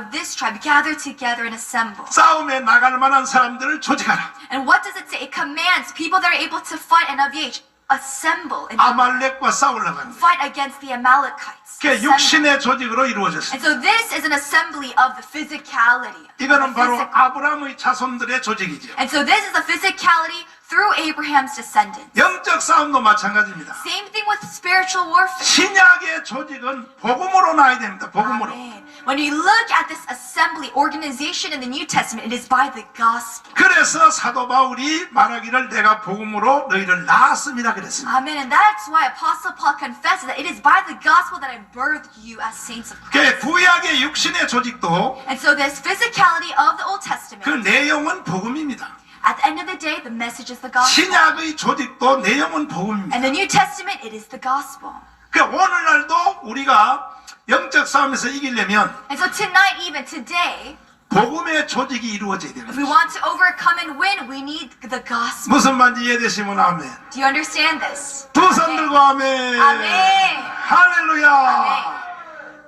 gather together and assemble? 싸움에 나갈 만한 사람들을 조직하라. And what does it say? It commands people that are able to fight and of the age, assemble and 아말렉과 싸우려고 합니다. fight against the Amalekites. 그게 Assemble. 육신의 조직으로 이루어졌습니다. And so this is an assembly of the physicality. 이거는 바로 Physical. 아브라함의 자손들의 조직이죠. And so this is the physicality through Abraham's descendants. 영적 싸움도 마찬가지입니다. Same thing with spiritual warfare. 신약의 조직은 복음으로 나야 됩니다. 복음으로. Amen. When you look at this assembly organization in the New Testament, it is by the gospel. 그래서 사도 바울이 말하기를 내가 복음으로 너희를 낳았습니다 그랬습니다. Amen. And that's why Apostle Paul confesses that it is by the gospel that I birthed you as saints of Christ. 그 구약의 육신의 조직도 And so this physicality of the Old Testament, 그 내용은 복음입니다. at the end of the day, the message is the gospel. 신약의 조직도 내용은 복음입니다. And the New Testament, it is the gospel. 그 오늘날도 우리가 영적 싸움에서 이기려면 And so tonight, even today, 복음의 조직이 이루어져야 if 됩니다. we want to overcome and win, we need the gospel. 무슨 말인지 이해되시면 아멘. Do you understand this? 두 손 들고 아멘. 아멘. 할렐루야. 아멘.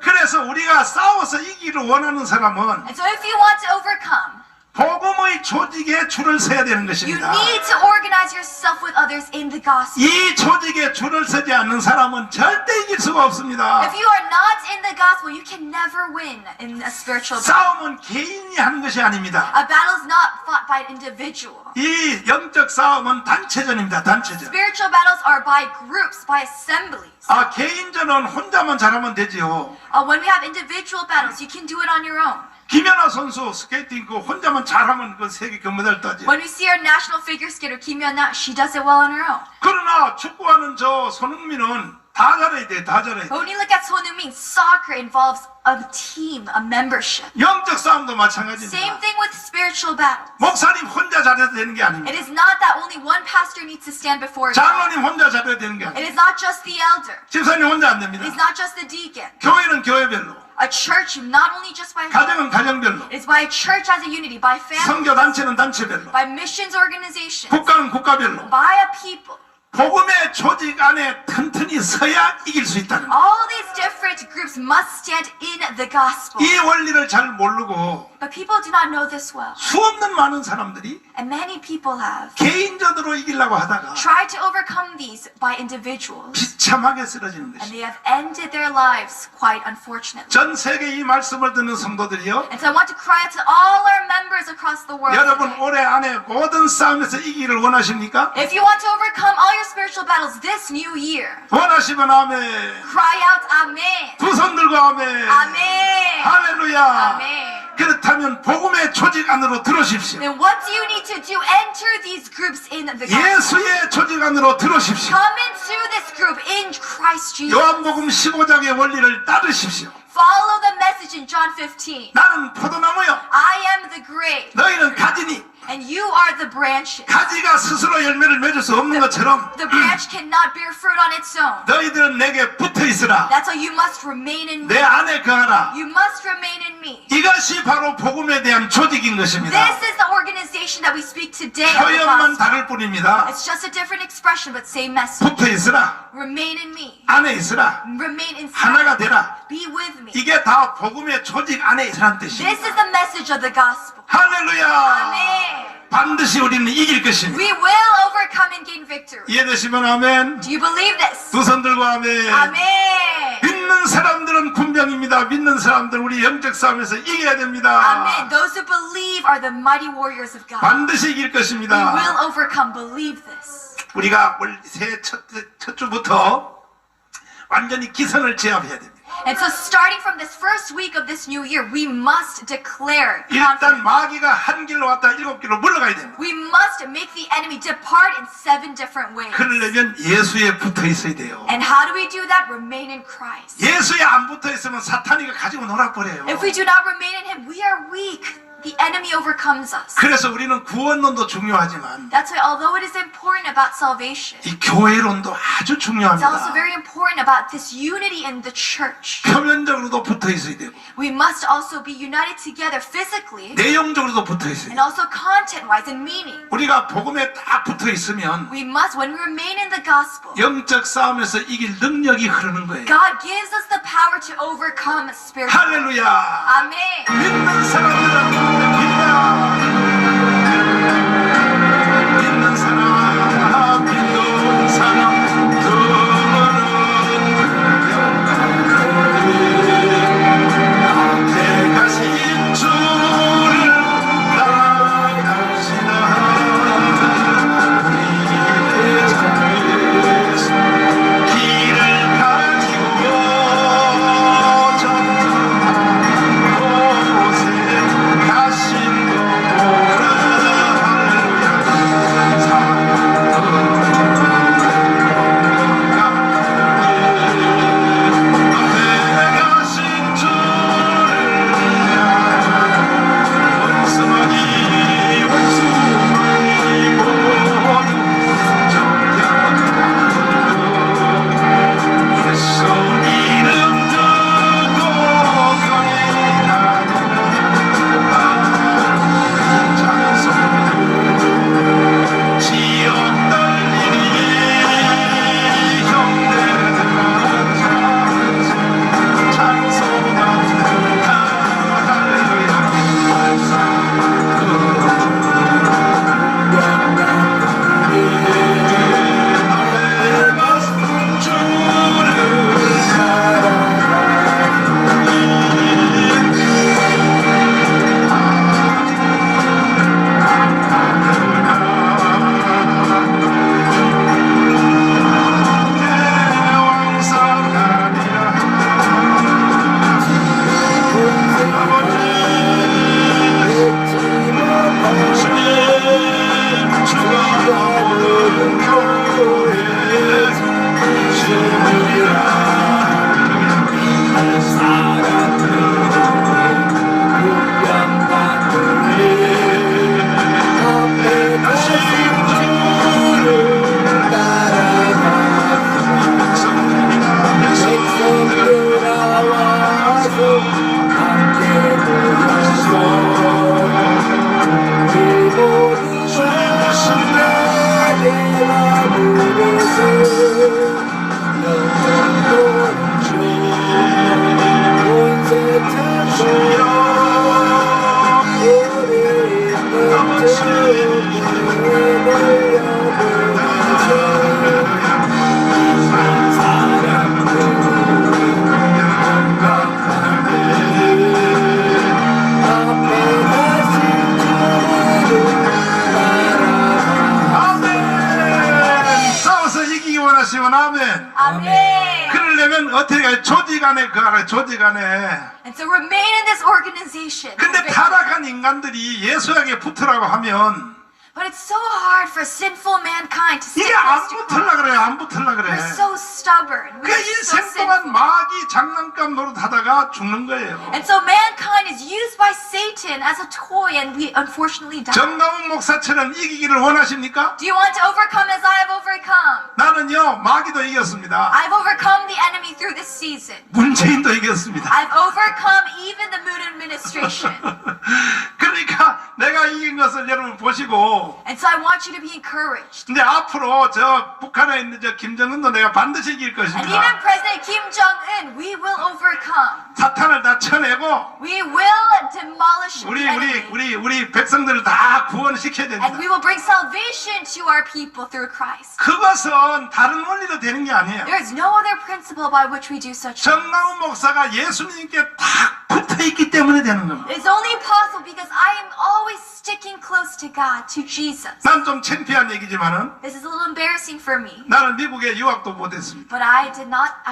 그래서 우리가 싸워서 이기를 원하는 사람은 And so if you want to overcome, 복음의 조직에 줄을 서야 되는 you 것입니다. need to organize yourself with others in the gospel. 이 조직에 줄을 서지 않는 사람은 절대 이길 수가 없습니다. If you are not in the gospel, you can never win in a spiritual battle. 싸움은 개인이 하는 것이 아닙니다. A battle is not fought by an individual. 이 영적 싸움은 단체전입니다. 단체전. Spiritual battles are by groups, by assemblies. 개인전은 혼자만 잘하면 되지요. When we have individual battles, you can do it on your own. 김연아 선수 스케이팅 그 혼자만 잘하면 그 세계 금메달 따지. When we see our national figure skater Kim Yeon-na, she does it well on her own. 그러나 축구하는 저 손흥민은 다 잘해야 돼. 다 잘해야 돼. But when you look at Son Heung-min, soccer involves a team, a membership. 영적 싸움도 Same 마찬가지입니다. thing with spiritual battles. 목사님 혼자 잘해도 되는 게 It 아닙니다. is not that only one pastor needs to stand before God. 장로님 혼자 잘해야 되는 게 It 아닙니다. is not just the elder. 집사님 혼자 안 됩니다. It is not just the deacon. 교회는 교회별로, A church, not only just by 가정은 가정별로, it is by a church as a unity, by family, 선교 단체는 단체별로, by missions organizations, 국가는 국가별로 by a people. 복음의 조직 안에 튼튼히 서야 이길 수 있다는 거예요. All these different groups must stand in the gospel. 이 원리를 잘 모르고 But people do not know this well. 수없는 많은 사람들이 And many people have 개인전으로 이기려고 하다가 tried to overcome these by individuals. 비참하게 쓰러지는 And 것이죠. they have ended their lives quite unfortunately. 전 세계 이 말씀을 듣는 성도들이요, And so I want to cry out to all our members across the world 여러분 today. 올해 안에 모든 싸움에서 이기기를 원하십니까? If you want to overcome all your spiritual battles this new year, 원하시면 아멘. cry out Amen. 두 손 들고 아멘. Amen. 할렐루야. Amen. 그렇다면 복음의 조직 안으로 들어오십시오. Then what do you need to do? Enter these groups in the gospel. 예수의 조직 안으로 들어오십시오. Come into this group in Christ Jesus. 요한복음 15장의 원리를 따르십시오. Follow the message in John 15. 나는 포도나무요, I am the grape, 너희는 가지니. and you are the branches. 가지가 스스로 열매를 맺을 수 없는 것처럼 The branch cannot bear fruit on its own. 너희들은 내게 붙어 있으라. That's why you must remain in me. 내 안에 거하라. You must remain in me. 이것이 바로 복음에 대한 조직인 것입니다. This is the organization that we speak today of the 표현만 gospel. 다를 뿐입니다. It's just a different expression, but same message. 붙어 있으라. Remain in me. 안에 있으라. Remain inside. 하나가 되라. Be with me. 이게 다 복음의 조직 안에 있으라는 This 뜻입니다. is the message of the gospel. 할렐루야. Amen. 반드시 우리는 이길 것입니다. We will overcome and gain victory. 이해되시면 아멘. Do you believe this? 두 손 들고 아멘. Amen. 믿는 사람들은 군병입니다. 믿는 사람들 우리 영적 싸움에서 이겨야 됩니다. Amen. Those who believe are the mighty warriors of God. 반드시 이길 We 것입니다. will overcome. Believe this. 우리가 올 새해 첫 주부터 완전히 기선을 제압해야 됩니다. And so starting from this first week of this new year, we must declare 일단 confidence. 마귀가 한 길로 왔다 7길로 물러가야 됩니다. We must make the enemy depart in 7 different ways. 그러려면 예수에 붙어 있어야 돼요. And how do we do that? Remain in Christ. 예수에 안 붙어 있으면 사탄이가 가지고 놀아버려요. If we do not remain in Him, we are weak. the enemy overcomes us. 그래서 우리는 구원론도 중요하지만 That's why, although it is important about salvation, 이 교회론도 아주 it's also 중요합니다. very important about this unity in the church. 표면적으로도 붙어 있어야 되고 We must also be united together physically 내용적으로도 붙어 있어야 and 돼요. also content-wise and meaning. 우리가 복음에 딱 붙어 있으면 We must, when we remain in the gospel, 영적 싸움에서 이길 능력이 흐르는 거예요. God gives us the power to overcome spiritual. 할렐루야. Amen. 믿는 사람들은 믿다. 믿는 사람, 믿는 사람, 앞에 가신 주를 따라갑시다. 우리의 장래에서 길을 가지고 전전한 곳에 가신 거보라. 앞에 가신 주를 원수마니 모두 정결하고 예수 이름 듣고 경외하는 찬송 지옥 떨리니 형제들아 찬송합니다. 할렐루야. 앞에 가신 주를 아멘. 싸워서 이기기 원하시면 아멘. Amen. 그러려면 어떻게 해야 조직 안에 그 알아요. 조직 안에. And so remain in this organization. 근데 타락한 인간들이 예수에게 붙으라고 하면 But it's so hard for sinful mankind to stick 이게 안 close to 붙을라 Christ. 그래요. 안 붙을라 그래. We're so stubborn. 그 We're so 인생 동안 sinful. 마귀 장난감 노릇하다가 죽는 거예요. And so mankind is used by Satan as a toy and we unfortunately die. 정나운 목사처럼 이기기를 원하십니까? Do you want to overcome as I have overcome? 나는요 마귀도 이겼습니다. I've overcome the enemy through this season. 문재인도 이겼습니다. I've overcome even the Moon administration. 그러니까 내가 이긴 것을 여러분 보시고 And so I want you to be encouraged. 근데 앞으로 저 북한에 있는 저 김정은도 내가 반드시 이길 And even 것입니다. President Kim Jong-un, we will overcome. 사탄을 다 쳐내고 We will demolish the enemy. 우리 백성들을 다 구원시켜야 And 됩니다. we will bring salvation to our people through Christ. 그것은 다른 원리로 되는 게 아니에요. There is no other principle by which we do such things. 정나운 목사가 예수님께 딱 붙어 있기 때문에 되는 겁니다. It is only possible because I am always sticking close to God, to Jesus. 난 좀 창피한 얘기지만은 This is a little embarrassing for me, 나는 미국에 유학도 못했습니다. but I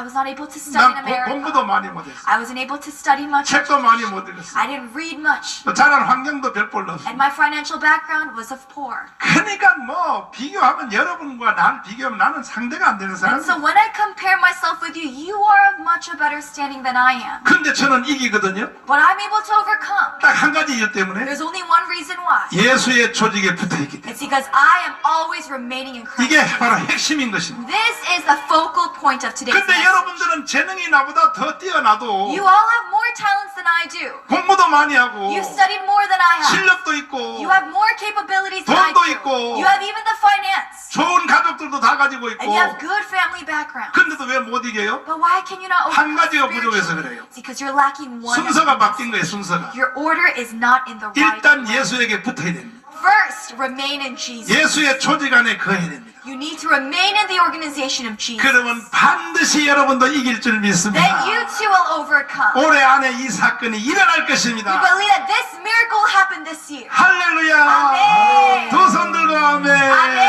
was not able to study in 난 America. 공부도 많이 못했어. I wasn't able to study much. 책도 많이 못 읽었어. I didn't read much. 또 자란 환경도 별볼로 없어. And my financial background was of poor. 그러니까 뭐 비교하면 여러분과 나를 비교하면 나는 상대가 안 되는 사람. And so when I compare myself with you, you are of much a better standing than I am. 근데 저는 이기거든요. But I'm able to overcome. 딱 한 가지 이유 때문에 There's only one reason why. 예수의 조직에 붙어 있기 때문에. It's because I am always remaining in Christ. 이게 바로 핵심인 것입니다. This is the focal point of today's 근데 message. 여러분들은 재능이 나보다 더 뛰어나도 You all have more talents than I do. 공부도 많이 하고 You studied more than I have. 실력도 있고 You have more capabilities than I 돈도 do. 있고 You have even the finance. 좋은 가족들도 다 가지고 있고 And you have good family background. 근데도 왜 못 이겨요? But why can you not 한 overcome 가지가 부족해서 spiritually? 그래요. It's because you're lacking one. 순서가 바뀐 거예요, 순서가. Your order is not in the right 일단 way. 예수에게 붙어야 됩니다. First, remain in Jesus. 예수의 조직 안에 거해야 됩니다. You need to remain in the organization of Jesus. 그러면 반드시 여러분도 이길 줄 믿습니다. Then you too will overcome. 올해 안에 이 사건이 일어날 We 것입니다. believe that this miracle will happen this year. 할렐루야. 아멘. 두 손 들고 아멘.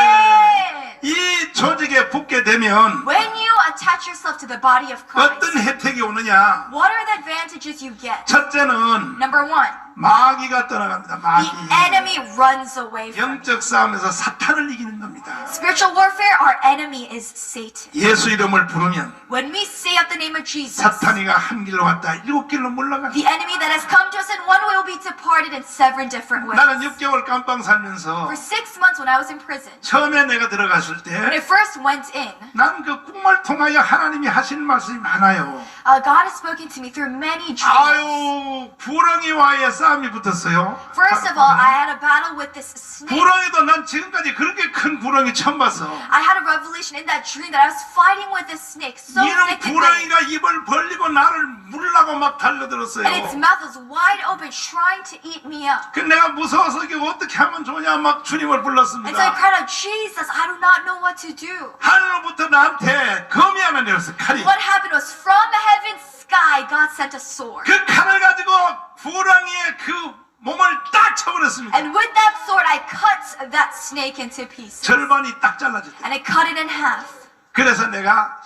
Amen. 이 조직에 붙게 되면 When you attach yourself to the body of Christ, 어떤 혜택이 오느냐? what are the advantages you get? 첫째는 Number one, 마귀가 떠나갑니다. 마귀. the enemy runs away from you. 영적 싸움에서 사탄을 이기는 겁니다. Spiritual warfare, our enemy is Satan. 예수 이름을 부르면 When we say out the name of Jesus, 사탄이가 한 길로 왔다 일곱 길로 물러가. the enemy that has come to us in one way will be departed in seven different ways. 나는 6개월 깜빵 살면서 For 6 months when I was in prison, 처음에 내가 들어갔을 when I 때 first went in, 난 그 꿈을 통하여 하나님이 하신 말씀이 많아요. God has spoken to me through many dreams. 아유, 부렁이와의 싸움이 붙었어요. First of all, I had a battle with this snake. 부렁이도 난 지금까지 그렇게 큰 부렁이 처음 봤어. I had a revelation in that dream that I was fighting with this snake, so 이런 thick and big. 부렁이가 입을 벌리고 나를 물라고 막 달려들었어요. And its mouth was wide open, trying to eat me up. 그 내가 무서워서 이게 어떻게 하면 좋냐 막 주님을 And so I 불렀습니다. cried out, Jesus, I do not know what to do. 하늘로부터 나한테 검이 하나 내렸어. 칼이. What happened was from the heaven's sky, God sent a sword. 그 칼을 가지고 부렁이의 그 몸을 딱 쳐버렸습니다. And with that sword, I cut that snake into pieces. 절반이 딱 잘라졌대. And I cut it in half. 그래서 내가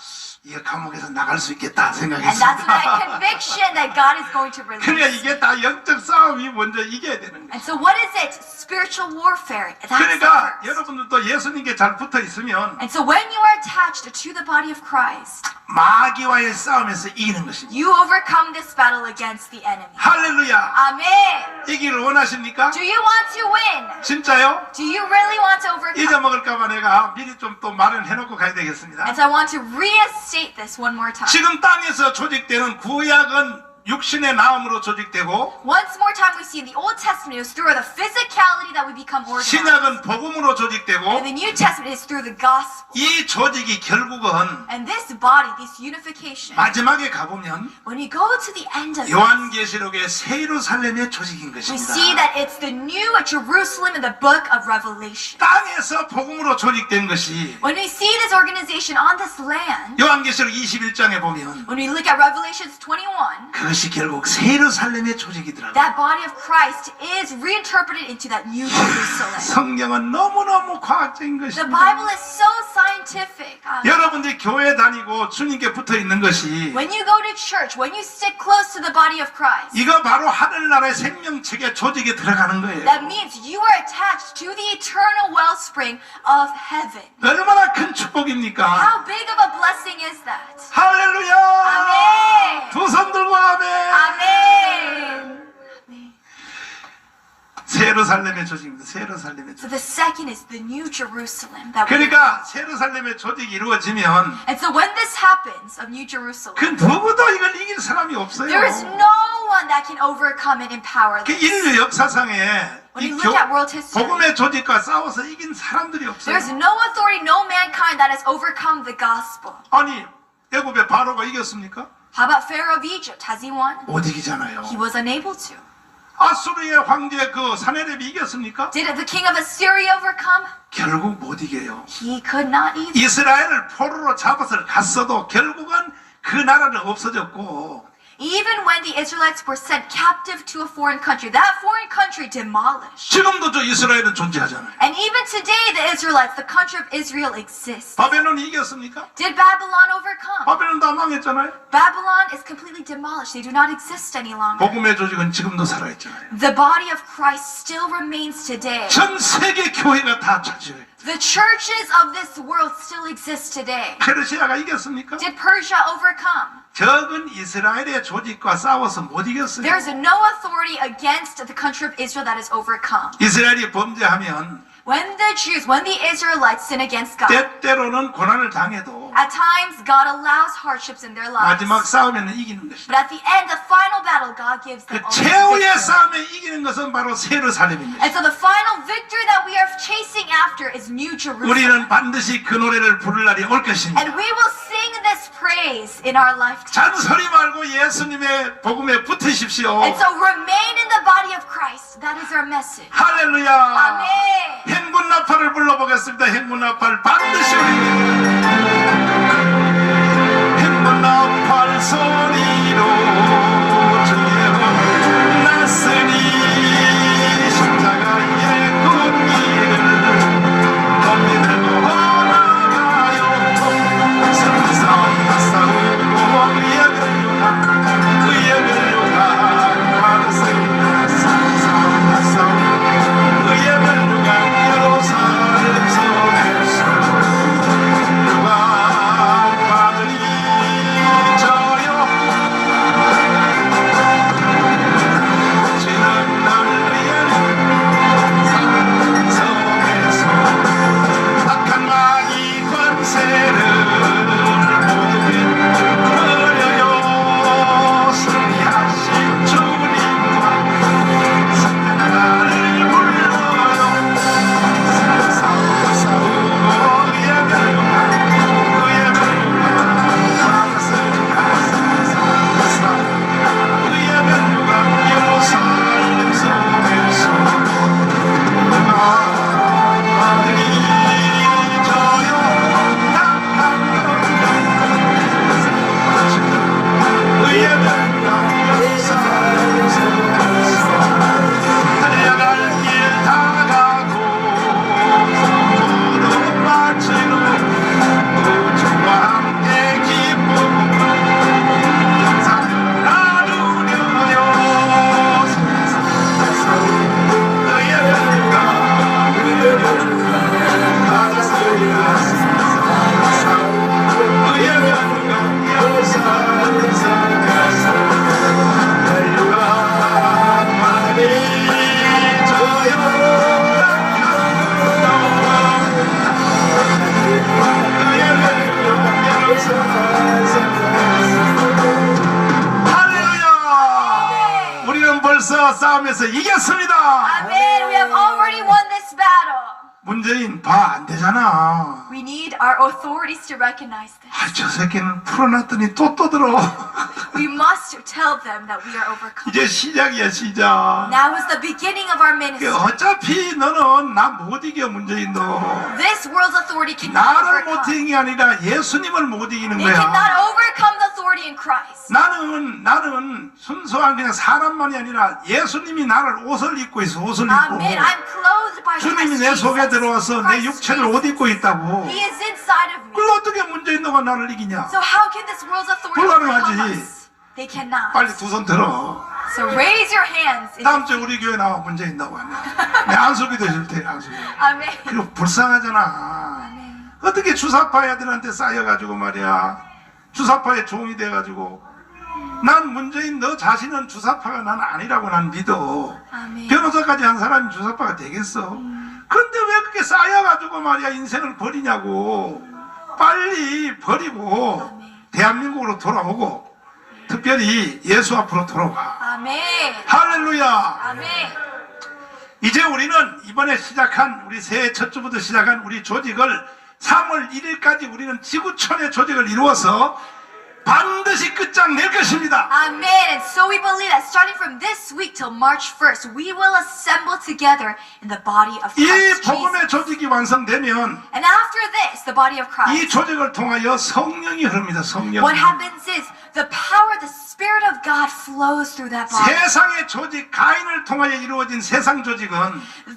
이 감옥에서 나갈 수 있겠다 And that's when I had 생각했습니다. conviction that God is going to 그러니까 release. 이게 다 영적 싸움이 먼저 이겨야 되는 거예요. And so what is it? Spiritual warfare. That's the 그러니까 first. 여러분들도 예수님께 잘 붙어 있으면 And so when you are attached to the body of Christ, 마귀와의 싸움에서 이기는 것입니다. you overcome this battle against the enemy. 할렐루야. Amen. 이기를 원하십니까? Do you want to win? 진짜요? Do you really want to overcome? 잊어먹을까봐 내가 미리 좀 또 마련해놓고 가야 되겠습니다. And so I want to restate this one more time. 지금 땅에서 조직되는 구약은 육신의 나음으로 조직되고 Once more time we see in the Old Testament it was through the physicality that we become organized. 신약은 복음으로 조직되고 And the New Testament is through the gospel. 이 조직이 결국은 And this body, this unification, 마지막에 가보면 when you go to the end of it, 요한계시록의 새 예루살렘의 조직인 we 것입니다. see that it's the new Jerusalem in the book of Revelation. 땅에서 복음으로 조직된 것이 When we see this organization on this land, 요한계시록 21장에 보면 when we look at Revelations 21, 그것이 결국 새 예루살렘의 조직이더라고요. that body of Christ is reinterpreted into that new Jerusalem. 성경은 너무너무 과학적인 The 것입니다. Bible is so scientific. 여러분들이 교회 다니고 주님께 붙어 있는 것이 When you go to church, when you stick close to the body of Christ, 이거 바로 하늘나라의 생명체계 조직에 들어가는 거예요. that means you are attached to the eternal wellspring of heaven. 얼마나 큰 축복입니까? How big of a blessing is that? 할렐루야! 아멘. 두 손 들고 아멘! Amen. 새 예루살렘의 조직입니다. 새 예루살렘의 So 조직. the second is the new Jerusalem. That we 그러니까 새 예루살렘의 조직이 이루어지면 And so when this happens of New Jerusalem, 그 누구도 이걸 이길 사람이 없어요. there is no one that can overcome and empower 그 this. 인류 역사상에 When 이 you look at world history, 복음의 조직과 싸워서 이긴 사람들이 없어요. there's no authority, no mankind that has overcome the gospel. 아니 애굽의 바로가 이겼습니까? How about Pharaoh of Egypt? Has he won? 못 이기잖아요. He was unable to. 아수르의 황제 그 사네립이 이겼습니까? Did the king of Assyria overcome? 결국 못 이겨요. He could not either. 이스라엘을 포로로 잡아서 갔어도 결국은 그 나라는 없어졌고 Even when the Israelites were sent captive to a foreign country, that foreign country demolished. 지금도 저 이스라엘은 존재하잖아요. And even today, the Israelites, the country of Israel, exists. 바벨론이 이겼습니까? Did Babylon overcome? 바벨론 다 망했잖아요. Babylon is completely demolished. They do not exist any longer. 복음의 조직은 지금도 살아있잖아요. The body of Christ still remains today. 전 세계 교회가 다 차지해요. The churches of this world still exist today. 페르시아가 이겼습니까? Did Persia overcome? 적은 이스라엘의 조직과 싸워서 못 이겼어요. There's no authority against the country of Israel that is overcome. 이스라엘이 범죄하면 When the Jews, when the Israelites sin against God, 때때로는 고난을 당해도 at times God allows hardships in their lives. 마지막 싸움에는 이기는 것이다. But at the end, the final battle, God gives 그 them only 최후의 victory. 싸움에 이기는 것은 바로 세르살렘입니다. And so the final victory that we are chasing after is New Jerusalem. 우리는 반드시 그 노래를 부를 날이 올 것입니다. And we will sing this praise in our lifetime. 잔소리 말고 예수님의 복음에 붙으십시오. And so remain in the body of Christ. That is our message. 할렐루야. Amen. 행군 나팔을 불러보겠습니다. 행군 나팔 반드시 우리 행군 나팔 소리로 주의 혼 났으니 십자가의 꽃길을 높이 들고 나가요. 승리싸움 싸우고 의의 멸류관 받으세요. 승리싸움 싸우고 의의 멸류관 예루살렘 속에서 누가 받으리 저요 지는 날 위해 산 속에서 악한 마귀 권세를 모두 버려요. 승리하신 주님과 승리를 불러요. 싸우고 의의 멸류관 의의 멸류관 의의 멸류관 예루살렘 속에서 누가 받으리 저요 의의 멸류관 예루살렘 속에서 달려갈 길 다 가고 모두 마치고 우주와 함께 기쁨을 영상을 나누려요. 의의 멸류관 의의 멸류관 예루살렘 속에서 멸류관 받으리 할렐루야! 우리는 벌써 싸움에서 이겼습니다. Amen. We have already won this battle. 문재인 봐 안 되잖아. We need our authorities to recognize this. 아, 저 새끼는 풀어놨더니 또 떠들어. We must tell them that we are overcome. 이제 시작이야 시작. Now is the beginning of our 그 ministry. 어차피 너는 나 못 이겨 문재인 너. This world's authority cannot 나를 못 overcome. 이기는 게 아니라 예수님을 못 이기는 They cannot 거야. overcome the authority in Christ. 나는 순수한 그냥 사람만이 아니라 예수님이 나를 옷을 입고 있어. 옷을 입고. Amen. I'm clothed by 주님이 Christ 내 속에 Jesus. 들어와서 내 Christ 육체를 옷 입고 있다고. He is inside of me. 그걸 어떻게 문재인 너가 나를 이기냐? So how can this world's authority 불가능하지. overcome us? They cannot. 빨리 두 손 들어. So raise your hands. in 다음 주에 우리 교회 나와 문재인 나와. 내 안수기도 해줄 테니까 안수기. Amen. 그리고 불쌍하잖아. 어떻게 주사파 애들한테 쌓여가지고 말이야. 주사파의 종이 돼가지고. 난 문재인 너 자신은 주사파가 난 아니라고 난 믿어. 아멘. 변호사까지 한 사람이 주사파가 되겠어. 그런데 왜 그렇게 쌓여가지고 말이야 인생을 버리냐고. 빨리 버리고 아멘. 대한민국으로 돌아오고 특별히 예수 앞으로 돌아와. 아멘. 할렐루야. 아멘. 이제 우리는 이번에 시작한 우리 새해 첫 주부터 시작한 우리 조직을 3월 1일까지 우리는 지구촌의 조직을 이루어서 반드시 끝장낼 것입니다. Amen. And so we believe that starting from this week till March 1st, we will assemble together in the body of 이 Christ 복음의 Jesus. 조직이 완성되면 And after this, the body of 이 Christ, 조직을 통하여 성령이 흐릅니다. 성령. what happens is the power, the Spirit of God flows through that body. 세상의 조직, 가인을 통하여 이루어진 세상 조직은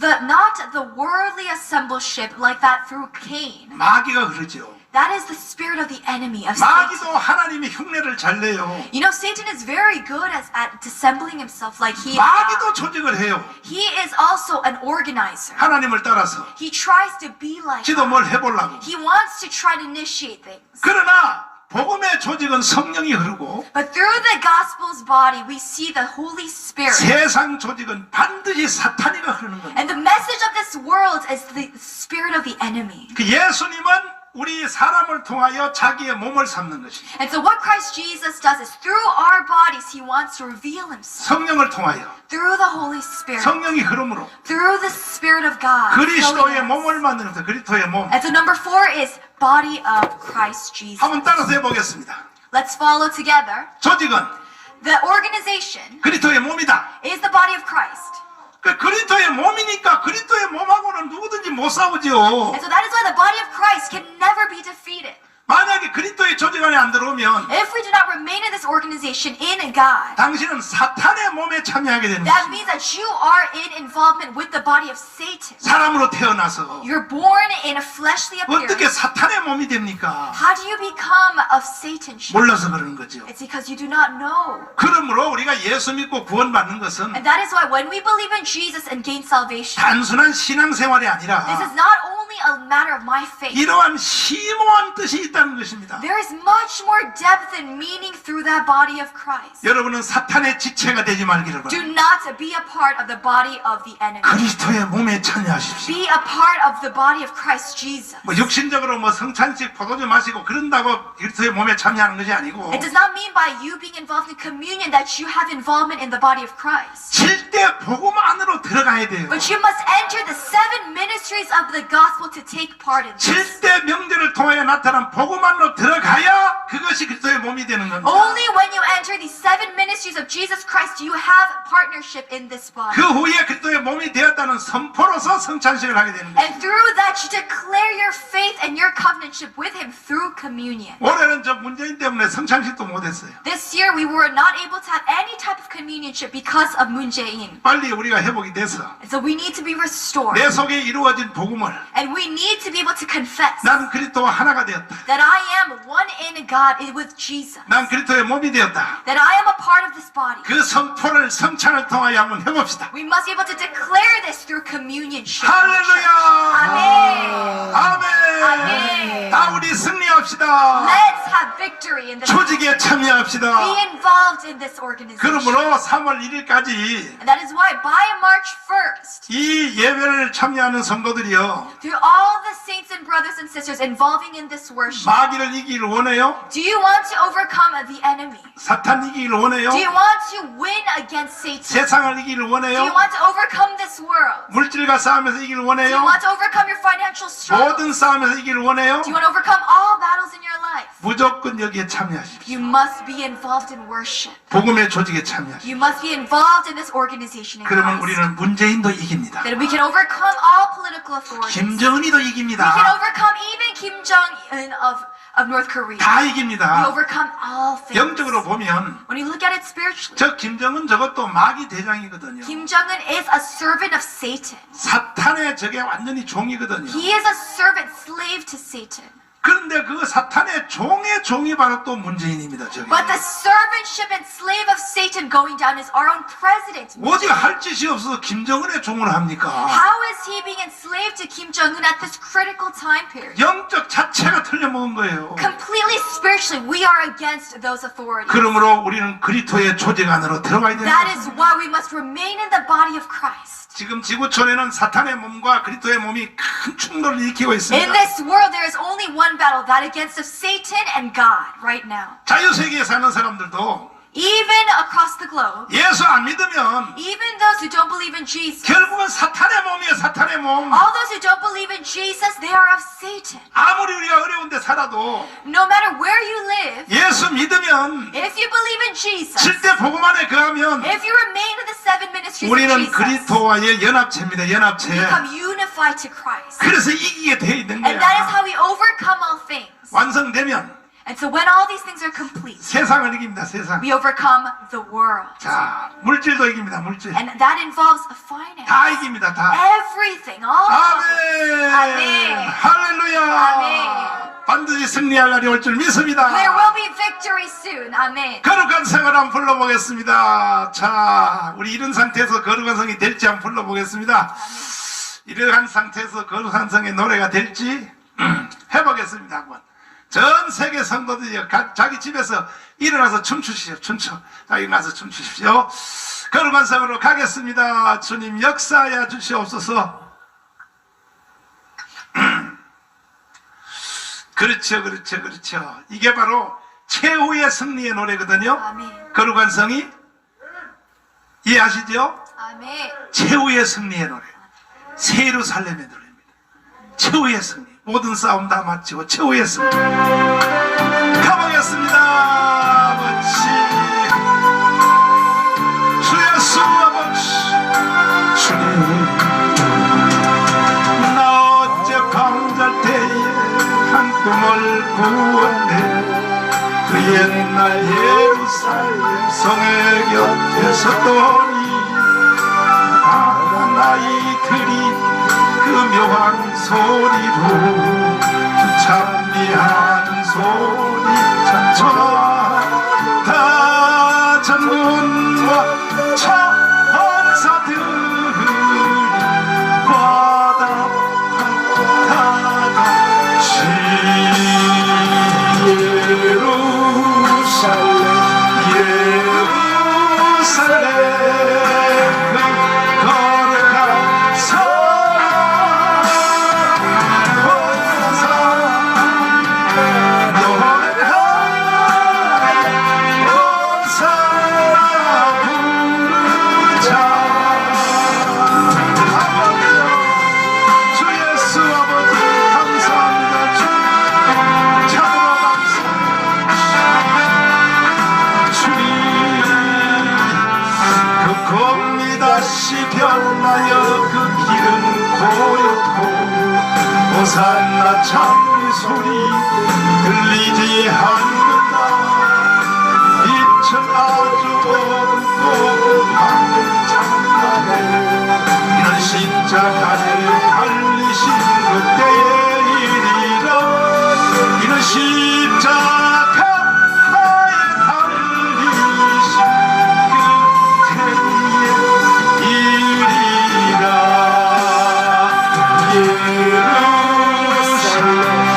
Not the worldly assembleship like that through Cain. 마귀가 흐르죠. That is the spirit of the enemy of Satan. 마귀도 하나님의 흉내를 잘 내요. You know, Satan is very good at dissembling himself like he is 마귀도 God. 조직을 해요. He is also an organizer. 하나님을 따라서 He tries to be like 지도 God. 뭘 해보려고. He wants to try to initiate things. 그러나 복음의 조직은 성령이 흐르고 But through the gospel's body, we see the Holy Spirit. 세상 조직은 반드시 사탄이가 흐르는 겁니다. And the message of this world is the spirit of the enemy. 그 예수님은 우리 사람을 통하여 자기의 몸을 삼는 것입니다. And so what Christ Jesus does is through our bodies, he wants to reveal himself. 성령을 통하여 Through the Holy Spirit. 성령이 흐름으로 Through the Spirit of God. 그리스도의 filling us. 몸을 만드는 것입니다. 그리스도의 몸. And so number 4 is body of Christ Jesus. 한번 따라서 해보겠습니다. Let's follow together. 조직은 The organization 그리스도의 몸이다. is the body of Christ. 그 그리스도의 몸이니까 그리스도의 몸하고는 누구든지 못 싸우지요. And so that is why the body of Christ can never be defeated. 만약에 그리스도의 조직 안에 안 들어오면 If we do not remain in this organization in God, 당신은 사탄의 몸에 참여하게 되는 that 것입니다. means that you are in involvement with the body of Satan. 사람으로 태어나서 You're born in a fleshly 어떻게 appearance. 사탄의 몸이 됩니까? How do you become of Satan's shape? 몰라서 그러는 거죠. It's because you do not know. 그러므로 우리가 예수 믿고 구원받는 것은 And that is why when we believe in Jesus and gain salvation, 단순한 신앙생활이 아니라 this is not only a matter of my faith. 이러한 심오한 뜻이 있다는 것입니다. There is much more depth and meaning through that body of Christ. 여러분은 사탄의 지체가 되지 말기를 Do 바랍니다. not be a part of the body of the enemy. 그리스도의 몸에 참여하십시오. Be a part of the body of Christ Jesus. 뭐 육신적으로 뭐 성찬식 포도주 마시고 그런다고 그리스도의 몸에 참여하는 것이 아니고 It does not mean by you being involved in communion that you have involvement in the body of Christ. 절대 복음 안으로 들어가야 돼요. But you must enter the 7 ministries of the gospel to take part in this. 절대 명제를 통하여 나타난 복음 안으로 들어가야 그것이 그리스도의 몸이 되는 겁니다. Only when you enter these 7 ministries of Jesus Christ do you have partnership in this body. 그 후에 그리스도의 몸이 되었다는 선포로서 성찬식을 하게 되는 And 것입니다. through that you declare your faith and your covenantship with him through communion. 올해는 저 문재인 때문에 성찬식도 못했어요. This year we were not able to have any type of communionship because of Moon Jae-in. 빨리 우리가 회복이 돼서 And so we need to be restored. 내 속에 이루어진 복음을 And we need to be able to confess 난 그리스도와 하나가 되었다. that I am one in God with Jesus. 난 그리스도의 몸이 되었다. That I am a part of this body. 그 선포를 성찬을 통하여 한번 해봅시다. We must be able to declare this through communionship. 할렐루야! Amen. 아멘! 아멘. 다 우리 승리합시다. Let's have victory in this. 조직에 참여합시다. Be involved in this organization. 그러므로 3월 1일까지 And that is why by March 1st, 이 예배를 참여하는 성도들이요, through all the saints and brothers and sisters involving in this worship, 마귀를 이기기를 원해요? do you want to overcome the enemy? 사탄 이기기를 원해요? Do you want to win against Satan? 세상을 이기기를 Do 원해요? you want to overcome this world? 물질과 싸움에서 이기기를 Do 원해요? you want to overcome your financial struggle? 모든 싸움에서 이기기를 원해요? Do you want to overcome all battles in your life? 무조건 여기에 참여하십시오. You must be involved in worship. 복음의 조직에 참여하십시오. You must be involved in this organization in 그러면 Christ. 우리는 문재인도 이깁니다. That we can overcome all political authorities. 김정은이도 We can 이깁니다. overcome even Kim Jong-un of North Korea. 다 We 이깁니다. overcome all things. 영적으로 보면 When you look at it spiritually, 저 김정은 저것도 마귀 대장이거든요. Kim Jong-un is a servant of Satan. 사탄의 저게 완전히 종이거든요. He is a servant, slave to Satan. 그런데 그 사탄의 종의 종이 바로 또 문재인입니다. 저게. But the servantship and slave of Satan going down is our own president. 어디 할 짓이 없어서 김정은의 종을 합니까? How is he being enslaved to Kim Jong-un at this critical time period? 영적 자체가 틀려먹은 거예요. Completely spiritually, we are against those authorities. 그러므로 우리는 그리스도의 조직 안으로 들어가야 That 됩니다. is why we must remain in the body of Christ. 지금 지구촌에는 사탄의 몸과 그리스도의 몸이 큰 충돌을 일으키고 In 있습니다. this world, there is only one battle, that against of Satan and God right now. 자유세계에 사는 사람들도 even across the globe, 예수 안 믿으면 even those who don't believe in Jesus, 결국은 사탄의 몸이에요. 사탄의 몸. all those who don't believe in Jesus, they are of Satan. 아무리 우리가 어려운데 살아도 No matter where you live, 예수 믿으면 if you believe in Jesus, 7대 복음 안에 거하면 if you remain in the 7 ministries of 우리는 Jesus, 그리스도와의 연합체입니다. 연합체. become unified to Christ. 그래서 이기게 돼 있는 And that is 거야. how we overcome all things. 완성되면 And so when all these things are complete, 세상을 이깁니다. 세상. we overcome the world. 자, 물질도 이깁니다. 물질. And that involves finance. 다 이깁니다. 다. Everything, all of it. 아멘. 아멘. 할렐루야. 아멘. 반드시 승리할 날이 올 줄 믿습니다. There will be victory soon. Amen. 거룩한 생활 한번 불러보겠습니다. 자, 우리 이런 상태에서 거룩한 성이 될지 한번 불러보겠습니다. 이러한 상태에서 거룩한 성의 노래가 될지 해보겠습니다. 한번. 전 세계 성도들이 자기 집에서 일어나서 춤추시오. 춤춰. 자, 일어나서 춤추십시오. 거룩한 성으로 가겠습니다. 주님 역사하여 주시옵소서. 그렇죠, 그렇죠, 그렇죠. 이게 바로 최후의 승리의 노래거든요. 아멘. 거룩한 성이 이해하시죠? 아멘. 최후의 승리의 노래, 새 예루살렘의 노래입니다. 최후의 승리, 모든 싸움 다 마치고 최후의 승리. 가보겠습니다. 아버지, 주 예수 아버지, 주님, 나 어째 밤잘 때에 한 꿈을 꾸었네. 그 옛날 예루살렘 성의 곁에 섰더니 아나이들이 그 묘한 소리로 찬미하는 소리 찬천하 다 전군과 천사들이 바다 다같이 예루살렘 거룩한 성 변하여 그 길은 고요고 호산나 찬미 소리 들리지 않는다. 이천 아주 어둡고 밤을 장난해 이런 십자가를 달리신 그때의 일이라. 이런 십자가에 달리신 예루살렘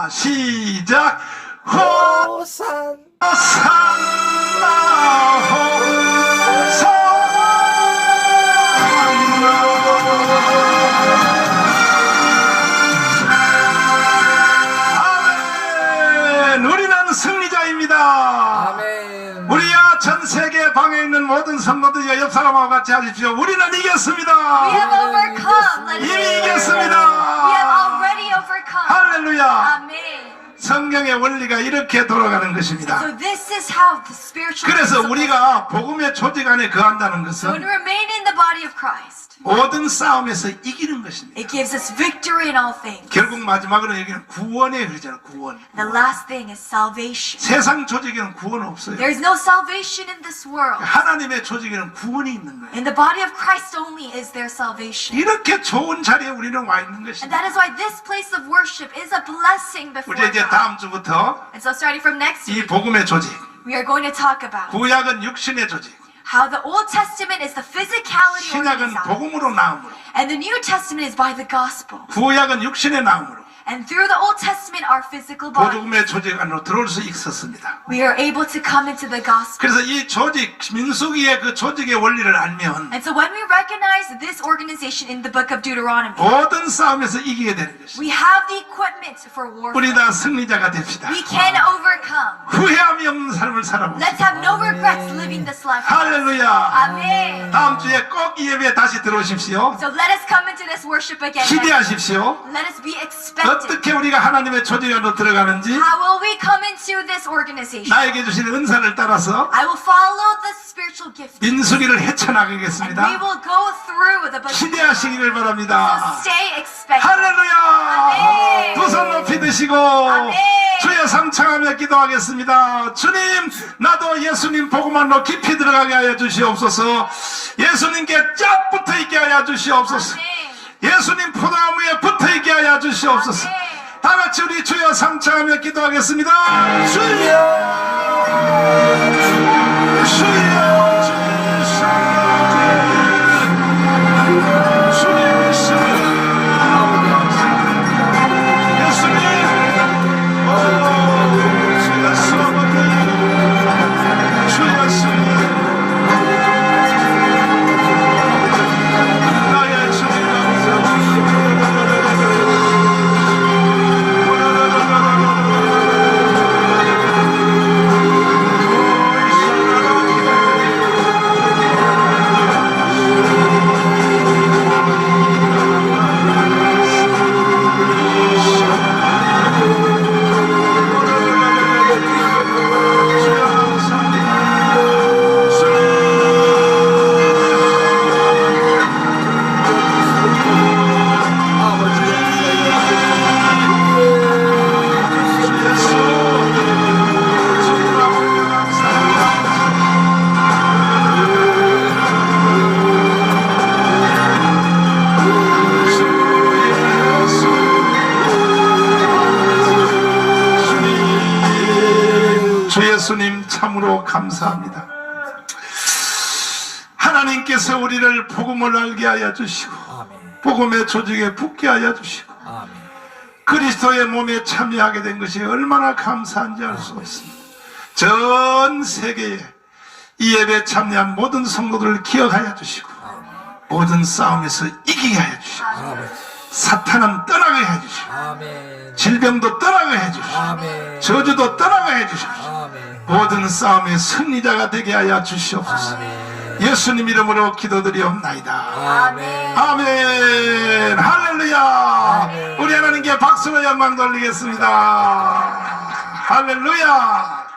시작. 호산 호산나 호산나. 아멘. 우리는 승리자입니다. 아멘. 우리야 전 세계 방에 있는 모든 성도들이여 옆 사람하고 같이 하십시오. 우리는 이겼습니다. We have overcome. Let us 이미 declare. 이겼습니다. We have already overcome. 할렐루야. Amen. 성경의 원리가 이렇게 돌아가는 것입니다. So this is how the spiritual 그래서 principle- 우리가 복음의 조직 안에 거한다는 So when 것은 we remain in the body of Christ, 모든 싸움에서 이기는 것입니다. it gives us victory in all things. 결국 마지막으로 여기는 구원에 흐르잖아요. 구원. The last thing is salvation. 세상 조직에는 구원 없어요. There is no salvation in this world. 하나님의 조직에는 구원이 있는 거예요. In the body of Christ only is there salvation. 이렇게 좋은 자리에 우리는 와 있는 And 것입니다. that is why this place of worship is a blessing before 우리 이제 God. 다음 주부터 And so starting from next 이 week, 복음의 조직, we are going to talk about 구약은 육신의 조직, how the Old Testament is the physicality 신약은 organized, 복음으로 나음으로, and the New Testament is by the gospel. 구약은 육신의 나음으로 And through the Old Testament, our physical body, 복음의 조직 안으로 들어올 수 있었습니다. we are able to come into the gospel. 그래서 이 조직, 민수기의 그 조직의 원리를 알면 And so when we recognize this organization in the book of Deuteronomy, 모든 싸움에서 이기게 되는 것입니다. we have the equipment for 우리 warfare. 다 승리자가 됩시다. We can overcome. 후회함이 없는 삶을 Let's 살아봅시다. have no regrets living this life. 할렐루야. Amen. 다음 주에 꼭 이 예배에 다시 들어오십시오. So let us come into this worship again. 기대하십시오. Let us be expectant. 어떻게 우리가 하나님의 조직 안으로 들어가는지 How will we come into this organization? 나에게 주신 은사를 따라서 I will follow the spiritual gift. 민수기를 And we 헤쳐나가겠습니다. will go through the book. 기대하시기를 So 바랍니다. stay expectant. 할렐루야. 아멘. 두 손 높이 드시고 아멘. 주여 삼창하며 기도하겠습니다. 주님, 나도 예수님 복음만로 깊이 들어가게 하여 주시옵소서. 예수님께 쫙 붙어 있게 하여 주시옵소서. 아멘. 예수님 포도나무에 붙어 있게 하여 주시옵소서. 아멘. 다 같이 우리 주여 삼창하며 기도하겠습니다. 주여, 주여, 주님, 예수님, 주여 수고하셨습니다. 나의 주님 주 예수님 참으로 감사합니다. 하나님께서 우리를 복음을 알게 하여 주시고 아멘. 복음의 조직에 붙게 하여 주시고 아멘. 그리스도의 몸에 참여하게 된 것이 얼마나 감사한지 알 수 없습니다. 전 세계에 이 예배에 참여한 모든 성도들을 기억하여 주시고 모든 싸움에서 이기게 하여 주시고 아버지. 사탄은 떠나게 해 주시고 아멘. 질병도 떠나게 해 주시고 아멘. 저주도 떠나게 해 주시고 아멘. 모든 싸움의 승리자가 되게 하여 주시옵소서. 아멘. 예수님 이름으로 기도드리옵나이다. 아멘. 아멘. 할렐루야. 우리 하나님께 박수로 영광 돌리겠습니다. 할렐루야.